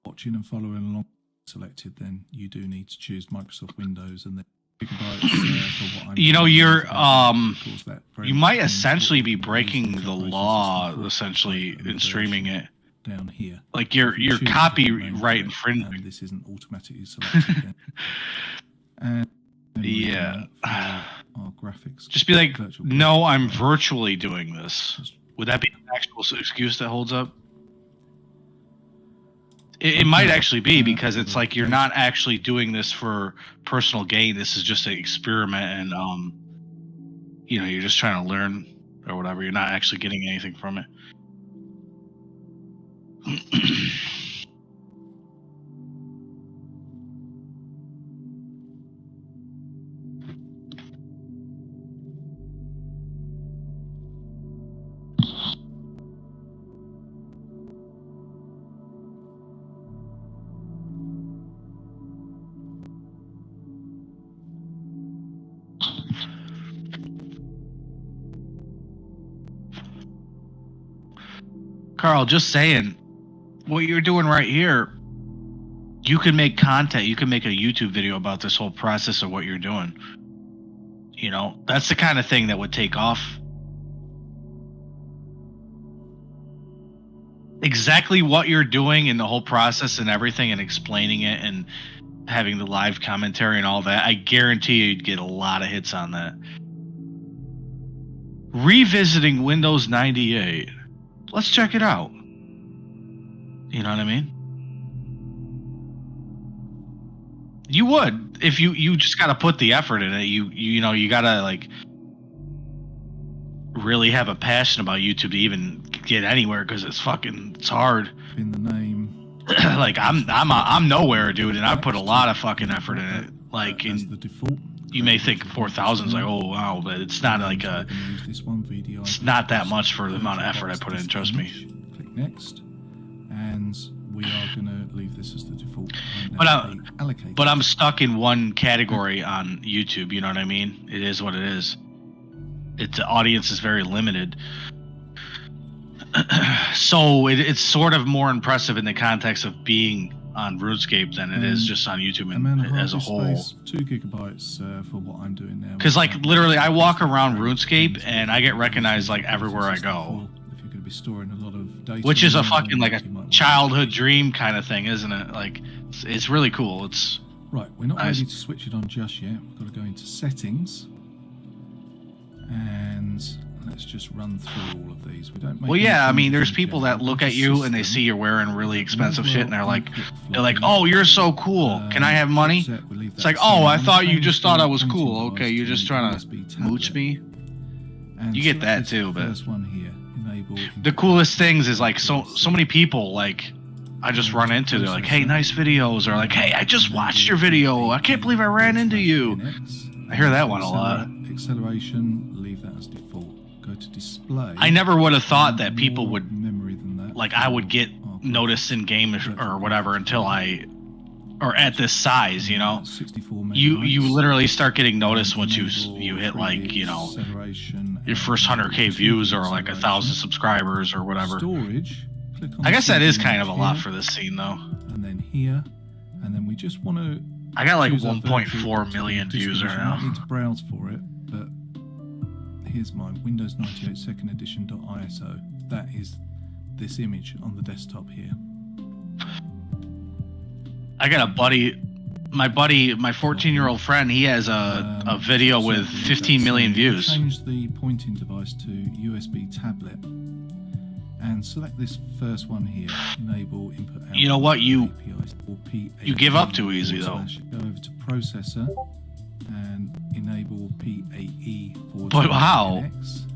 watching and following along selected, then you do need to choose Microsoft Windows and then gigabytes for what I'm You know, doing, you're because that very you might much essentially be means breaking the the operating law, system for essentially, an in streaming it. down here. Like you're If you choose a different name copyright for it, infringing. and this isn't automatically selected then. And then we're Yeah. gonna, for our graphics. Just be like, virtual no, graphics I'm card. virtually doing this. Would that be an actual excuse that holds up? It might actually be, because it's like you're not actually doing this for personal gain. This is just an experiment, and you know, you're just trying to learn or whatever. You're not actually getting anything from it. Carl, just saying, what you're doing right here, you can make content. You can make a YouTube video about this whole process of what you're doing. You know, that's the kind of thing that would take off. Exactly what you're doing in the whole process and everything, and explaining it and having the live commentary and all that. I guarantee you'd get a lot of hits on that. Revisiting Windows 98. Let's check it out. You know what I mean? You would if you just got to put the effort in it. You know you got to like really have a passion about YouTube to even get anywhere because it's hard. In the name. Like I'm nowhere, dude, and I put a lot of fucking effort in it. Like as the default. You may think 4,000 is like, oh wow, but it's not like it's not that much for the amount of effort I put in. Trust me. Click next, and we are going to leave this as the default. But I'm stuck in one category on YouTube. You know what I mean? It is what it is. The audience is very limited. So it's sort of more impressive in the context of being on RuneScape than it is just on YouTube as a whole. 2 gigabytes for what I'm doing now. Because like literally, I walk around RuneScape and I get recognized like everywhere I go. If you're going to be storing a lot of data, which is a fucking like a childhood dream kind of thing, isn't it? Like it's really cool. It's right. We're not ready to switch it on just yet. We've got to go into settings and. Let's just run through all of these. We don't. Well, yeah. I mean, there's people that look at you and they see you're wearing really expensive shit, and they're like, "Oh, you're so cool. Can I have money?" It's like, "Oh, I thought you just thought I was cool. Okay, you're just trying to mooch me." You get that too, but the coolest things is like so many people like I just run into. They're like, "Hey, nice videos," or like, "Hey, I just watched your video. I can't believe I ran into you." I hear that one a lot. Acceleration. Leave that as default. Go to display. I never would have thought that people would like I would get noticed in game or whatever until or at this size, you know. You literally start getting noticed once you hit like, you know, your first 100K views or like 1,000 subscribers or whatever. Storage. I guess that is kind of a lot for this scene though. And then here, and then we just want to. I got like 1.4 million views right now. I need to browse for it, but. Here's my Windows 98 2nd edition.iso. That is this image on the desktop here. I got a buddy, my 14-year-old friend, he has a video with 15 million views. Change the pointing device to USB tablet and select this first one here. Enable input output. You know what? You give up API too easy though. Go over to processor. And enable PAE for but how?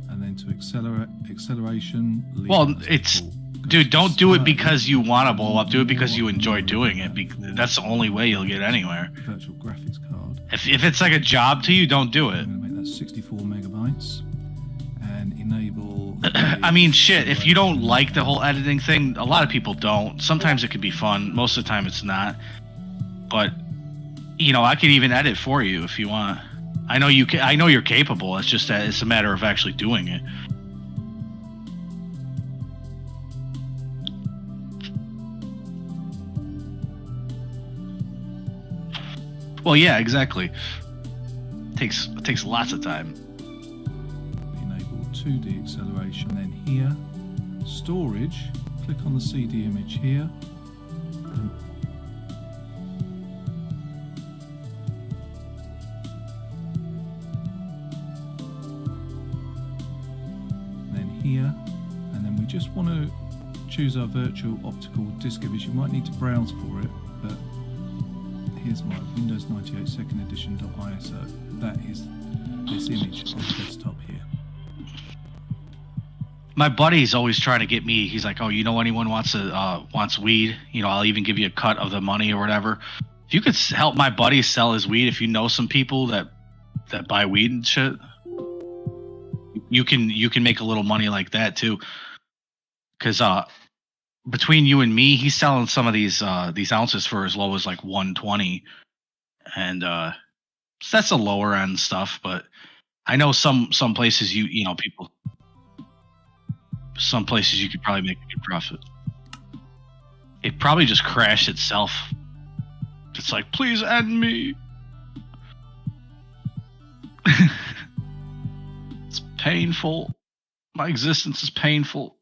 And then to acceleration. Well, it's dude. Don't do it because you want to blow up. Do it because you enjoy doing it. That's the only way you'll get anywhere. Virtual graphics card. If it's like a job to you, don't do it. I'm gonna make that 64 megabytes and enable. I mean, shit. If you don't like the whole editing thing, a lot of people don't. Sometimes it could be fun. Most of the time, it's not. But. You know, I could even edit for you if you want. I know I know you're capable. It's just that it's a matter of actually doing it. Well, yeah, exactly. It takes lots of time. Enable 2D acceleration. Then here, storage. Click on the CD image here. Here, and then we just want to choose our virtual optical disc image. You might need to browse for it, but here's my Windows 98 2nd edition.iso. That is this image on the desktop here. My buddy's always trying to get me. He's like, "Oh, you know, anyone wants weed? You know, I'll even give you a cut of the money or whatever." If you could help my buddy sell his weed, if you know some people that buy weed and shit. You can make a little money like that too, because between you and me, he's selling some of these ounces for as low as like 120, and so that's the lower end stuff. But I know some places you know people, some places you could probably make a good profit. It probably just crashed itself. It's like, please end me. It's painful. My existence is painful.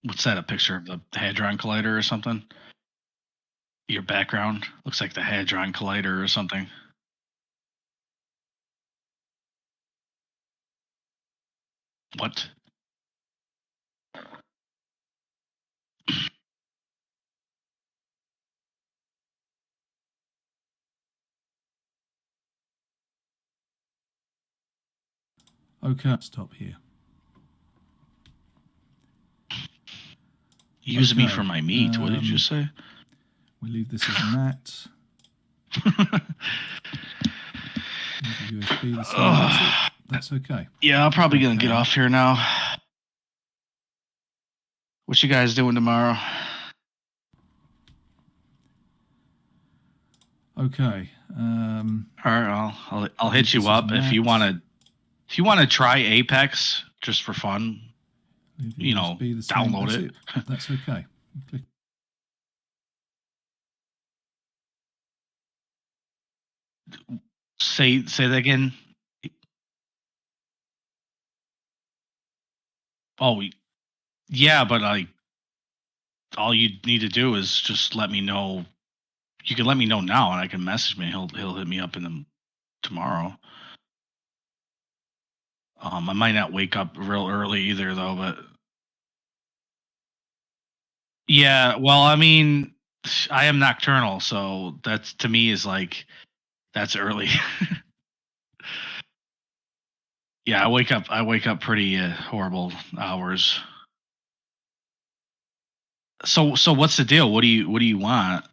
What's that? A picture of the Hadron Collider or something? Your background looks like the Hadron Collider or something. What? Okay, stop here. Using me for my meat. What did you say? We leave this as NAT. USB the same. That's okay. Yeah, I'm probably gonna get off here now. What you guys doing tomorrow? Okay. All right, I'll hit you up if you want to try Apex just for fun. You know, download it. That's okay. Click. Say that again. Oh, yeah, but all you need to do is just let me know. You can let me know now, and I can message me. He'll hit me up tomorrow. I might not wake up real early either, though. But yeah, well, I mean, I am nocturnal, so that's to me is like that's early. Yeah, I wake up pretty horrible hours. So what's the deal? What do you want?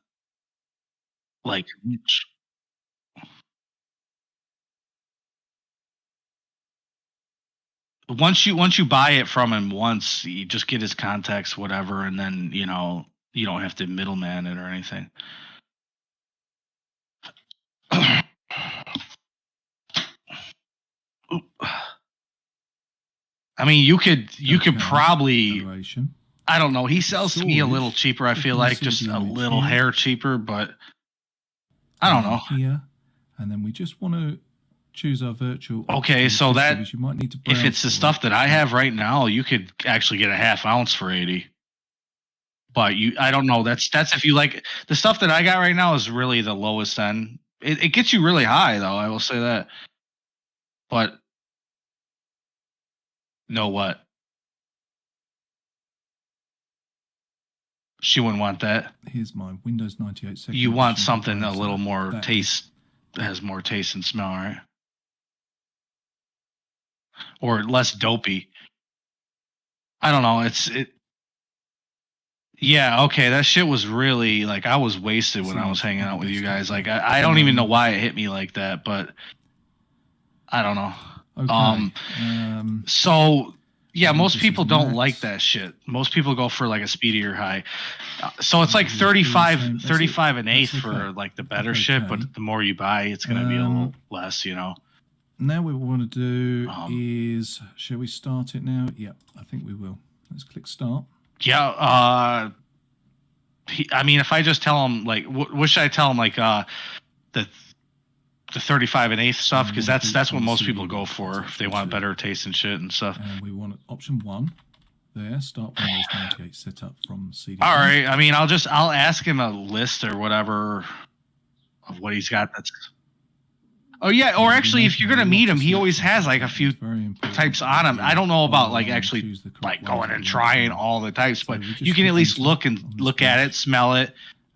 Like once you buy it from him once, you just get his contacts, whatever, and then you don't have to middleman it or anything. I mean, you could probably. I don't know. He sells to me a little cheaper. I feel like just a little hair cheaper, but I don't know. Here, and then we just want to choose our virtual. Okay, so that you might need to if it's the stuff that I have right now, you could actually get a half ounce for 80. But I don't know. That's if you like the stuff that I got right now is really the lowest end. It gets you really high though. I will say that. But know what? She wouldn't want that. Here's my Windows 98 second. You want something a little more taste, that has more taste and smell, right? Or less dopey. I don't know. Yeah, okay. That shit was really like I was wasted when I was hanging out with you guys. Like I don't even know why it hit me like that, but I don't know. Okay. So yeah, most people don't like that shit. Most people go for like a speedier high. So it's like 35 an eighth for like the better shit, but the more you buy, it's going to be a little less, Now what we want to do is, shall we start it now? Yeah, I think we will. Let's click start. Yeah, I mean, if I just tell him, like, what should I tell him, like, the 35 and eighth stuff, because that's what most people go for if they want better taste and shit and stuff. And we want option 1 there, start Windows 98 setup from CD. All right, I mean, I'll ask him a list or whatever of what he's got. That's oh yeah, or actually, if you're gonna meet him, he always has like a few types on him. I don't know about like actually like going and trying all the types, but you can at least look at it, smell it.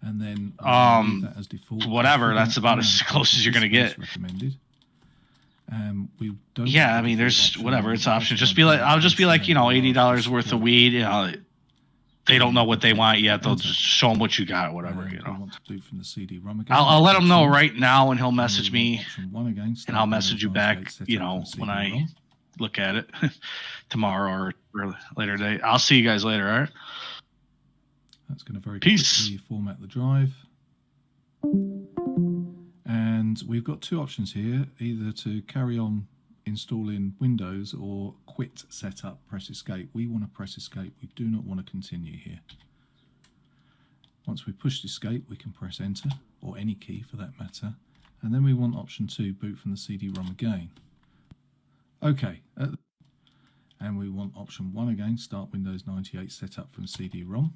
And then that as default. Whatever, that's about as close as you're gonna get. Recommended. We don't. Yeah, I mean, there's whatever. It's options. I'll just be like, $80 worth of weed. They don't know what they want yet. They'll just show them what you got, whatever. Want to do from the CD-ROM again. I'll let him know right now, and he'll message me, again, and I'll message you back. When I look at it tomorrow or later date. I'll see you guys later. All right. That's going to very quickly format the drive. And we've got two options here, either to carry on installing Windows or quit setup, press escape. We want to press escape. We do not want to continue here. Once we push escape, we can press enter, or any key for that matter. And then we want option 2, boot from the CD-ROM again. Okay. And we want option 1 again, start Windows 98 setup from CD-ROM.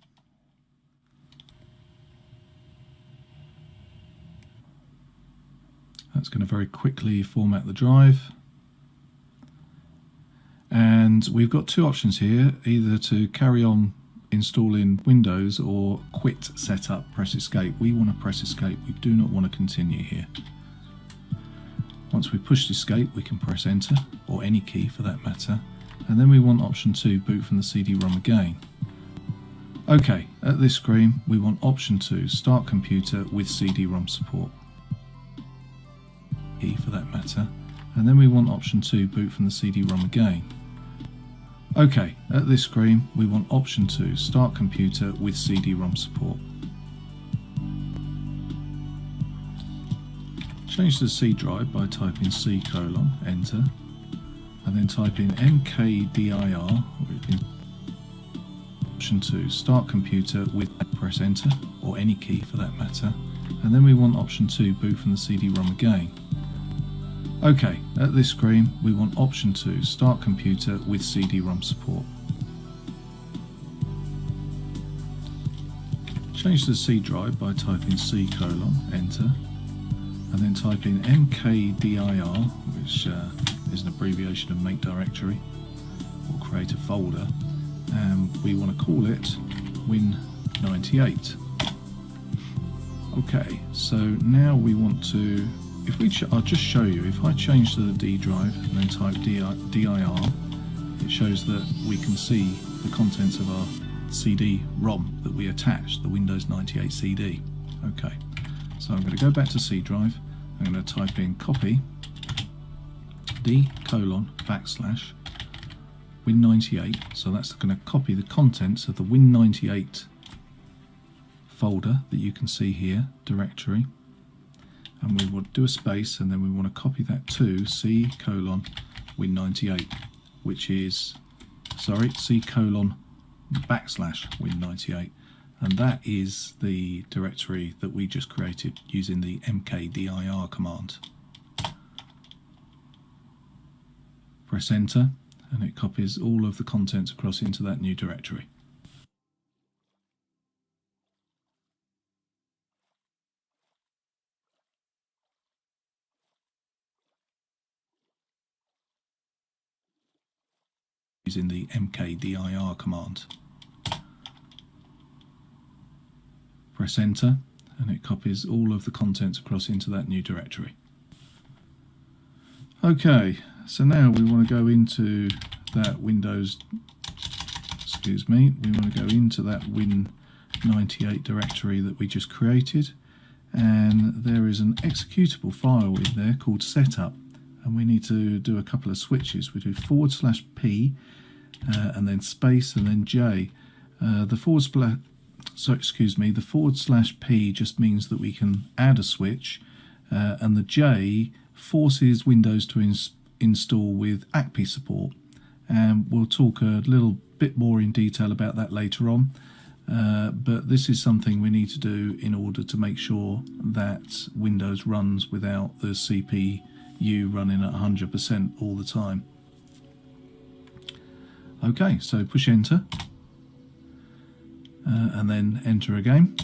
That's going to very quickly format the drive. And And we've got two options here, either to carry on installing Windows or quit setup, press escape. We want to press escape, we do not want to continue here. Once we push escape, we can press enter, or any key for that matter, and then we want option 2, boot from the CD-ROM again. Okay, at this screen we want option 2, start computer with CD-ROM support, key for that matter, and then we want option 2, boot from the CD-ROM again. Okay, at this screen we want option 2, start computer with CD-ROM support. Change the C drive by typing C:, enter, and then type in mkdir, option 2, start computer with, press enter, or any key for that matter, and then we want option 2, boot from the CD-ROM again. Okay, at this screen we want option 2, start computer with CD-ROM support. Change the C drive by typing C:, enter, and then type in mkdir, which is an abbreviation of make directory, or create a folder, and we want to call it Win98. Okay, so now we want to, if we I'll just show you, if I change to the D drive and then type dir, it shows that we can see the contents of our CD-ROM that we attached, the Windows 98 CD. Okay, so I'm going to go back to C drive, I'm going to type in copy D:/Win98, so that's going to copy the contents of the Win98 folder that you can see here, directory, and we would do a space, and then we want to copy that to C:/Win98, which is, sorry, C:/Win98, and that is the directory that we just created using the mkdir command. Press enter and it copies all of the contents across into that new directory. Using the mkdir command. Press enter and it copies all of the contents across into that new directory. Okay, so now we want to go into that Windows, excuse me, we want to go into that Win98 directory that we just created, and there is an executable file in there called setup, and we need to do a couple of switches. We do /P and then space and then J. The /P just means that we can add a switch, and the J forces Windows to install with ACPI support, and we'll talk a little bit more in detail about that later on, but this is something we need to do in order to make sure that Windows runs without the CPU running at 100% all the time. Okay, so push enter and then enter again.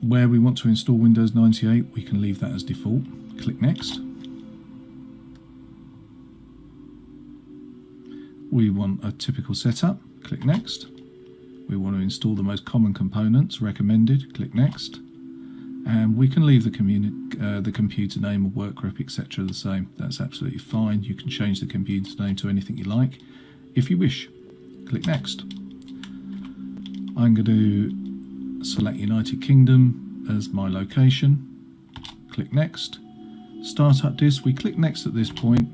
Where we want to install Windows 98, we can leave that as default. Click next. We want a typical setup. Click next. We want to install the most common components recommended. Click next. And we can leave the computer name or work group, etc. the same. That's absolutely fine. You can change the computer name to anything you like if you wish. Click next. I'm going to select United Kingdom as my location. Click next. Startup disk, we click next at this point,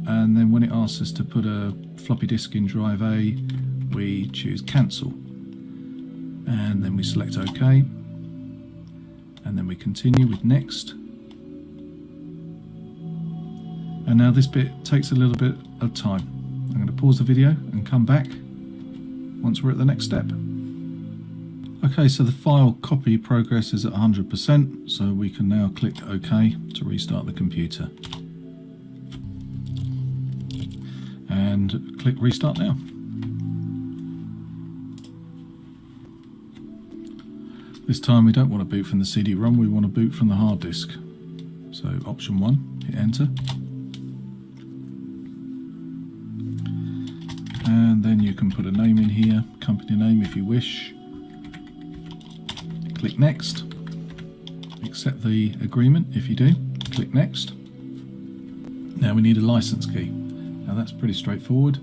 and then when it asks us to put a floppy disk in drive A, we choose cancel, and then we select OK, and then we continue with next. And now this bit takes a little bit of time. I'm going to pause the video and come back once we're at the next step. Okay, so the file copy progress is at 100%, so we can now click OK to restart the computer. And click restart now. This time we don't want to boot from the CD-ROM, we want to boot from the hard disk. So option 1, hit enter. And then you can put a name in here, company name if you wish. Click next. Accept the agreement if you do. Click next. Now we need a license key. Now that's pretty straightforward.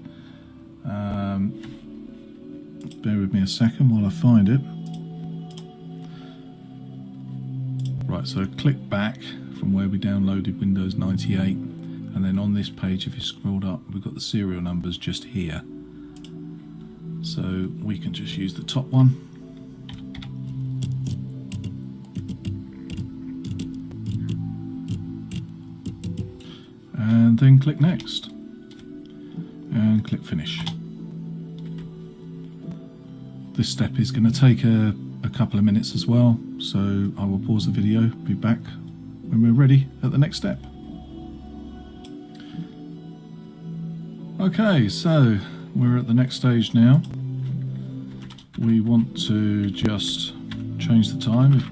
Bear with me a second while I find it. Right, so click back from where we downloaded Windows 98, and then on this page, if you scrolled up, we've got the serial numbers just here. So we can just use the top one. And then click next. And click finish. This step is going to take a couple of minutes as well, so I will pause the video, be back when we're ready at the next step. Okay, so we're at the next stage now. We want to just change the time.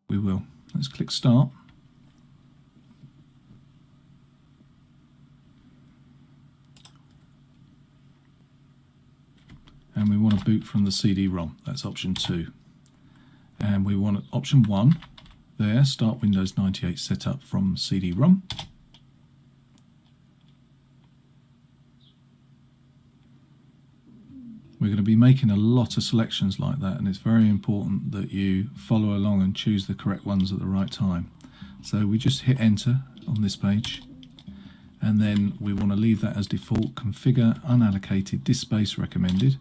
We will. Let's click Start. And we want to boot from the CD-ROM. That's option 2. And we want option 1 there, start Windows 98 setup from CD-ROM. We're going to be making a lot of selections like that, and it's very important that you follow along and choose the correct ones at the right time. So we just hit enter on this page, and then we want to leave that as default. Configure unallocated disk space recommended.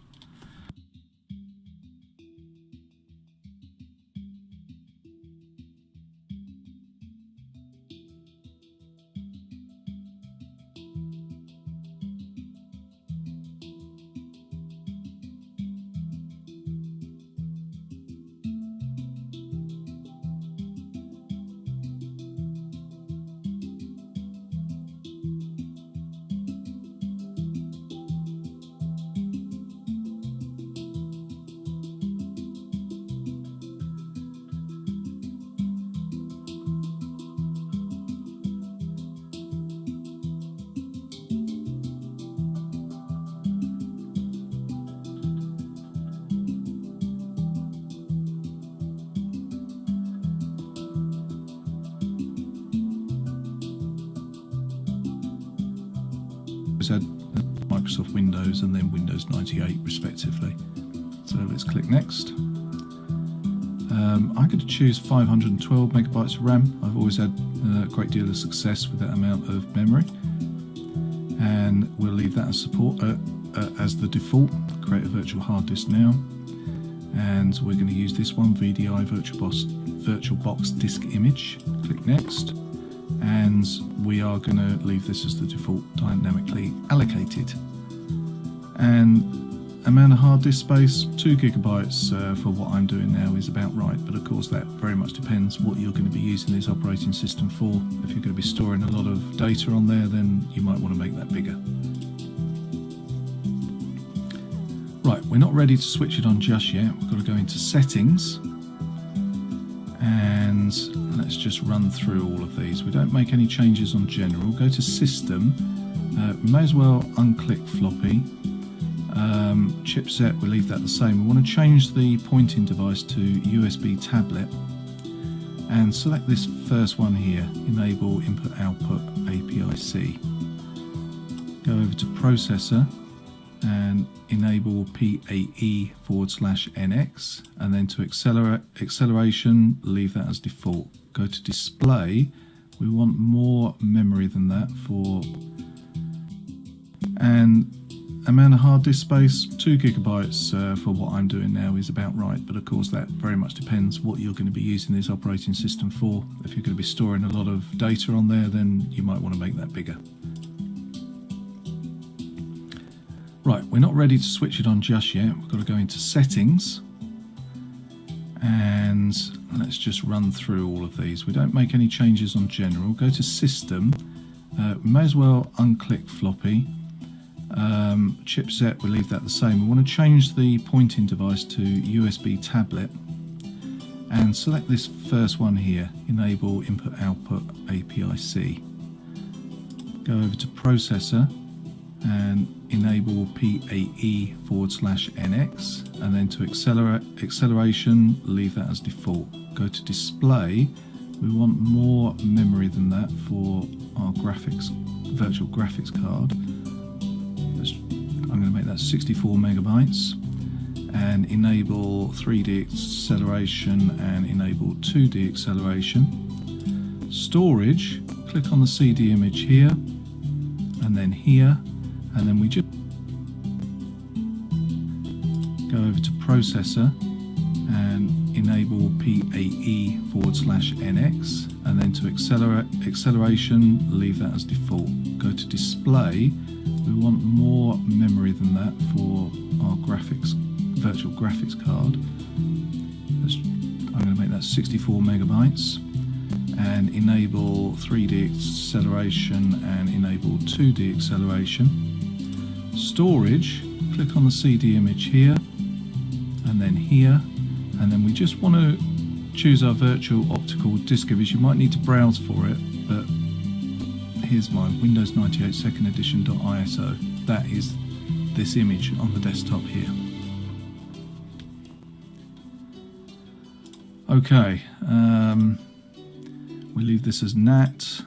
Had Microsoft Windows and then Windows 98 respectively. So let's click next. I could choose 512 megabytes of RAM. I've always had a great deal of success with that amount of memory, and we'll leave that as support as the default. Create a virtual hard disk now, and we're going to use this one, VDI VirtualBox disk image. Click next. And we are going to leave this as the default, dynamically allocated. And amount of hard disk space, 2 gigabytes for what I'm doing now is about right, but of course that very much depends what you're going to be using this operating system for. If you're going to be storing a lot of data on there, then you might want to make that bigger. Right, we're not ready to switch it on just yet. We've got to go into settings, and let's just run through all of these. We don't make any changes on general. Go to system. We may as well unclick floppy. Chipset, we'll leave that the same. We want to change the pointing device to USB tablet, and select this first one here, enable input output API-C. Go over to processor and enable PAE/NX, and then to acceleration, leave that as default. Go to display. We want more memory than that for, and amount of hard disk space, 2 gigabytes for what I'm doing now is about right, but of course that very much depends what you're going to be using this operating system for. If you're going to be storing a lot of data on there, then you might want to make that bigger. Right, we're not ready to switch it on just yet. We've got to go into settings, and let's just run through all of these. We don't make any changes on general. Go to system. We may as well unclick floppy. Chipset, we'll leave that the same. We want to change the pointing device to USB tablet, and select this first one here, enable input output API-C. Go over to processor and enable PAE/NX, and then to acceleration, leave that as default. Go to display. We want more memory than that for our virtual graphics card. I'm going to make that 64 megabytes, and enable 3D acceleration and enable 2D acceleration. Storage, click on the CD image here, and then here, and then we just go over to processor and enable PAE/NX, and then to acceleration, leave that as default. Go to display. We want more memory than that for our virtual graphics card. I'm going to make that 64 megabytes, and enable 3D acceleration and enable 2D acceleration. Storage, click on the CD image here, and then here, and then we just want to choose our virtual optical disc image, you might need to browse for it, but here's mine, Windows 98 second edition.iso. That is this image on the desktop here. Okay, we leave this as NAT.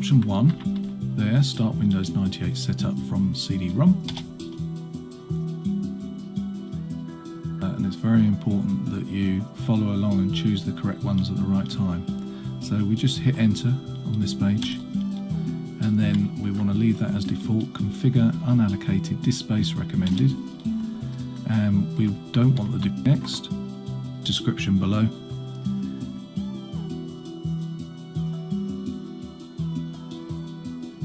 option 1 there, start Windows 98 setup from CD-ROM. And it's very important that you follow along and choose the correct ones at the right time. So we just hit enter on this page, and then we want to leave that as default, configure unallocated disk space recommended, and we don't want the next description below.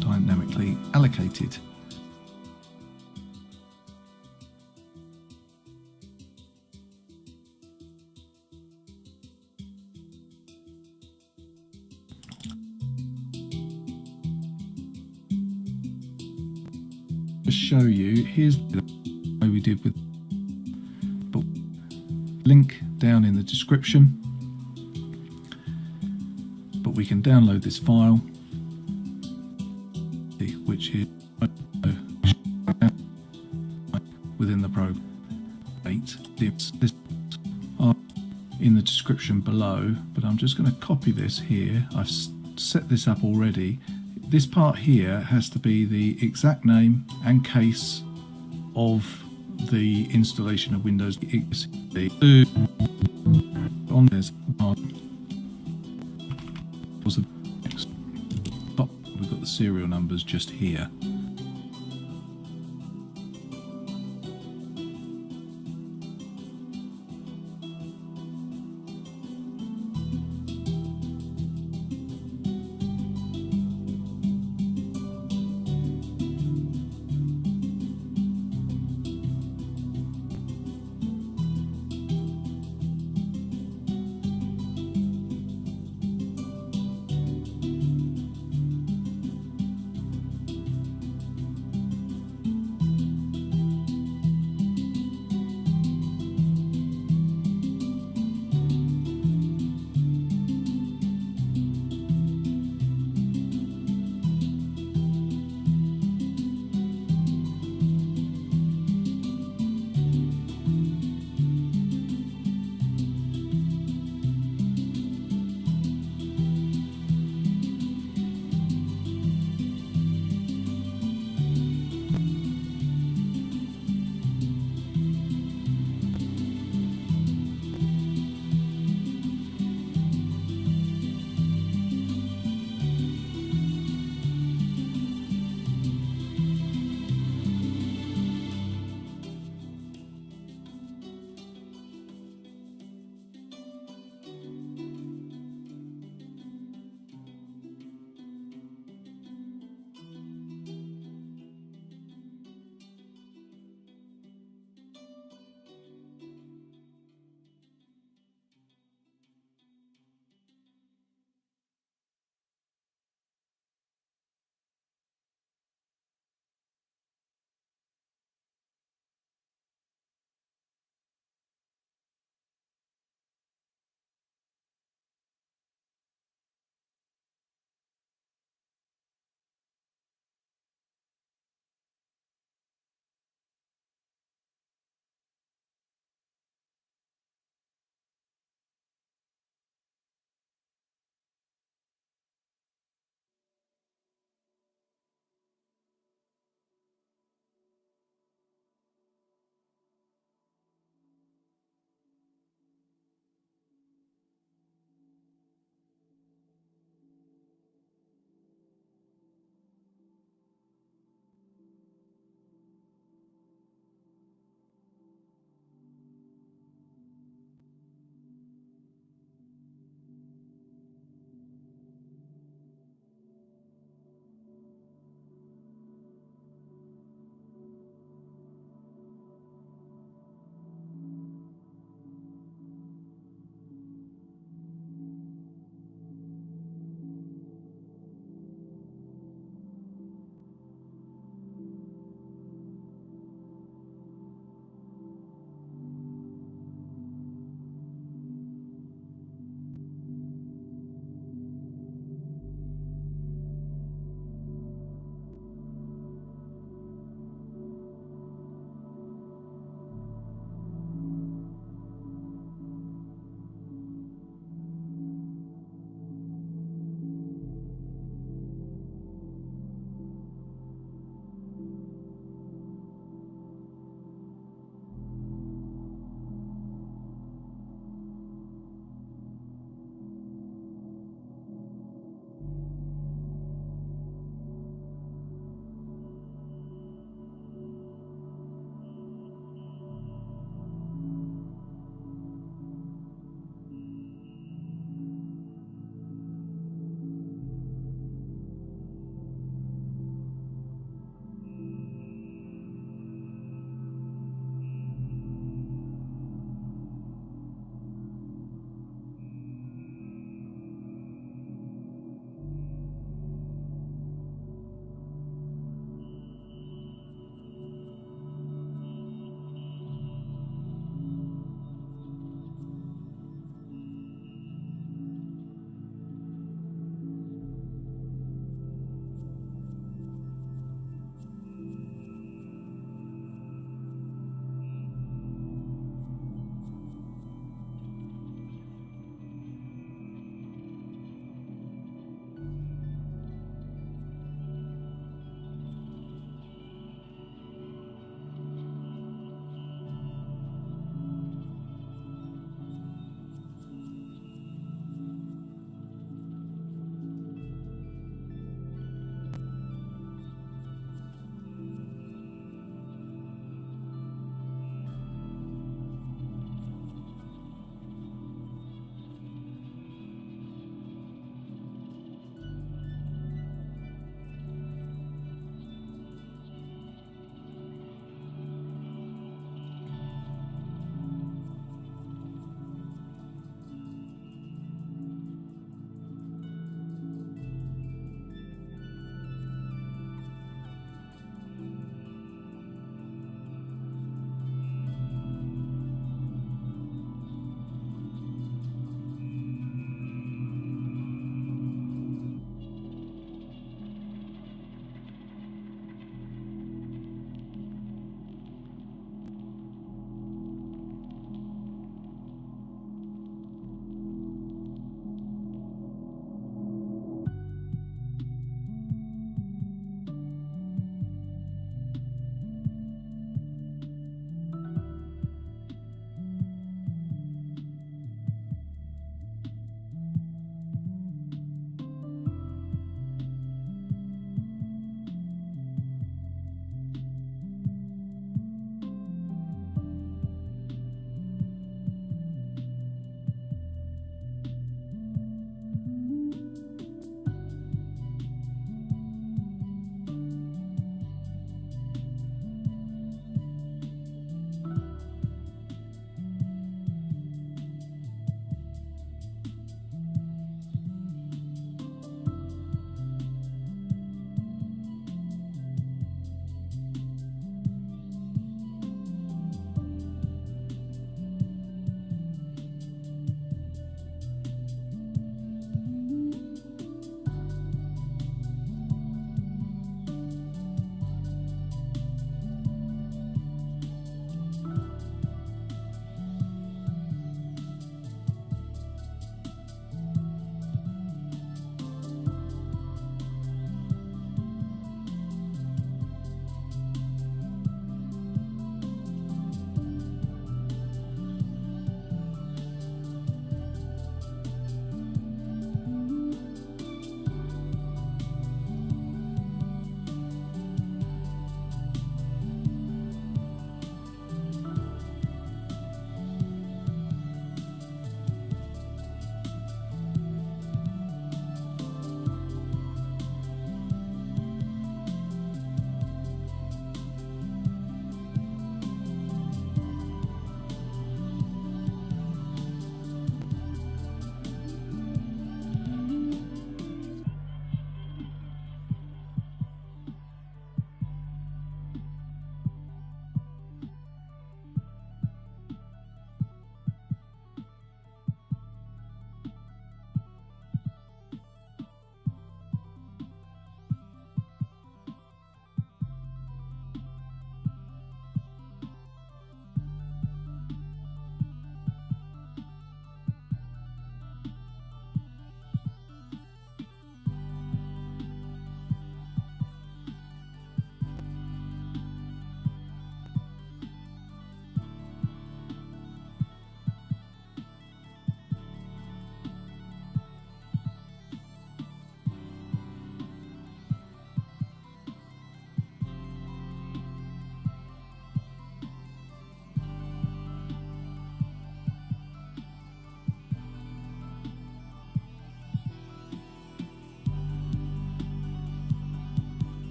Dynamically allocated. To show you, here's the way we did with, but link down in the description, but we can download this file, which is within the program. This are in the description below, but I'm just going to copy this here. I've set this up already. This part here has to be the exact name and case of the installation of Windows XP. On this we've got the serial numbers just here.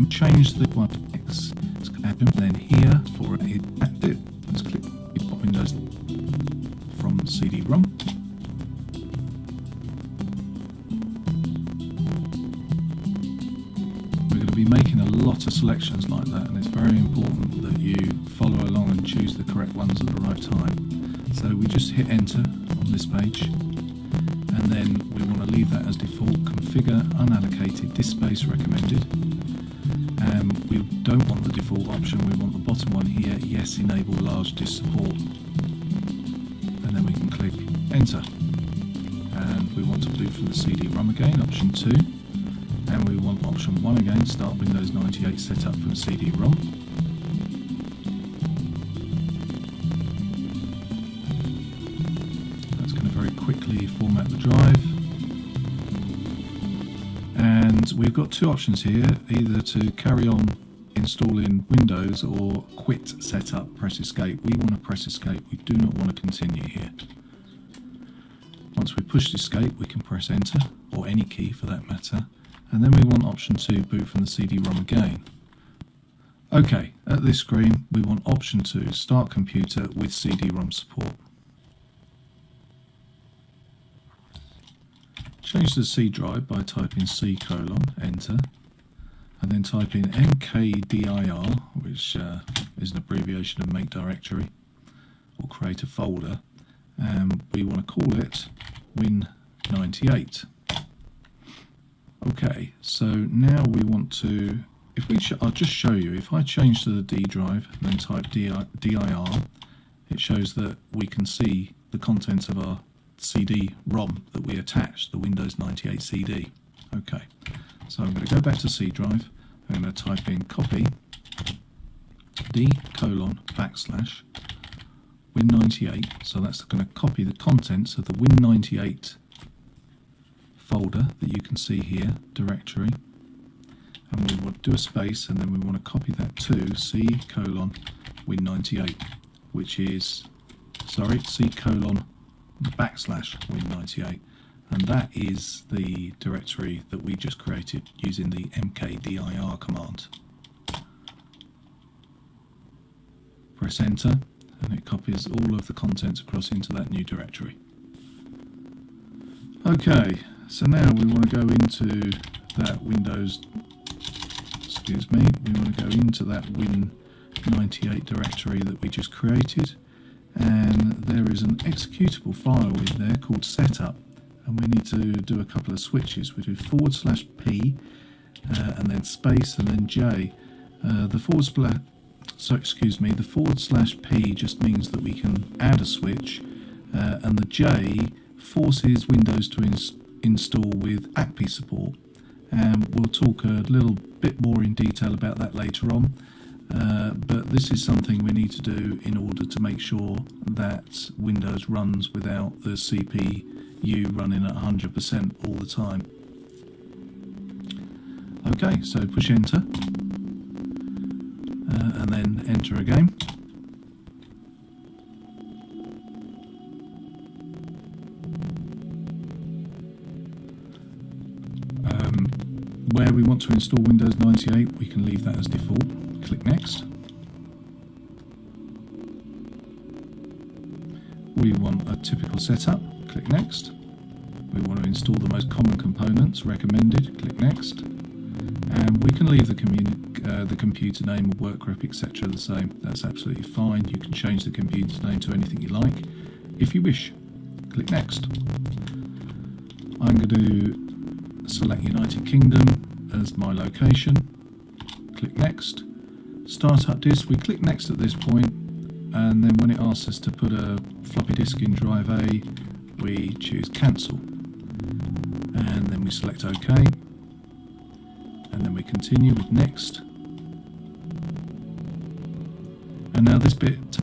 change the one X. Let's add them. Then here for it, let's click Windows from CD-ROM. We're going to be making a lot of selections like that, and it's very important that you follow along and choose the correct ones at the right time. So we just hit enter on this page, and then we want to leave that as default. Configure unallocated disk space recommended. We don't want the default option, we want the bottom one here, yes, enable large disk support. And then we can click enter. And we want to boot from the CD-ROM again, option 2. And we want option 1 again, start Windows 98 setup from CD-ROM. That's going to very quickly format the drive. And we've got two options here, either to carry on installing Windows or quit setup, press escape. We want to press escape, we do not want to continue here. Once we push escape, we can press enter, or any key for that matter, and then we want option 2, boot from the CD-ROM again. Okay, at this screen we want option 2, start computer with CD-ROM support. Change the C drive by typing C:, enter, and then type in mkdir, which is an abbreviation of make directory, or create a folder, and we want to call it Win98. Okay, so now we want to, I'll just show you, if I change to the D drive and then type dir, it shows that we can see the contents of our CD-ROM that we attached, the Windows 98 CD. Okay, so I'm going to go back to C drive, I'm going to type in copy D:\Win98, so that's going to copy the contents of the Win98 folder that you can see here, directory, and we want to do a space, and then we want to copy that to C:\Win98, which is, C:\Win98, and that is the directory that we just created using the mkdir command. Press enter and it copies all of the contents across into that new directory. Okay, so now we want to go into that we want to go into that Win98 directory that we just created, and there is an executable file in there called setup, and we need to do a couple of switches. We do /P and then space and then J. The /P just means that we can add a switch, and the J forces Windows to install with ACPI support, and we'll talk a little bit more in detail about that later on. But this is something we need to do in order to make sure that Windows runs without the CPU running at 100% all the time. Okay, so push enter, and then enter again. Where we want to install Windows 98, we can leave that as default. Click next. We want a typical setup. Click next. We want to install the most common components recommended. Click next. And we can leave the computer name or work group, etc. the same. That's absolutely fine. You can change the computer's name to anything you like if you wish. Click next. I'm going to select United Kingdom as my location. Click next. Startup disk, we click next at this point, and then when it asks us to put a floppy disk in drive A, we choose cancel, and then we select OK, and then we continue with next. And now this bit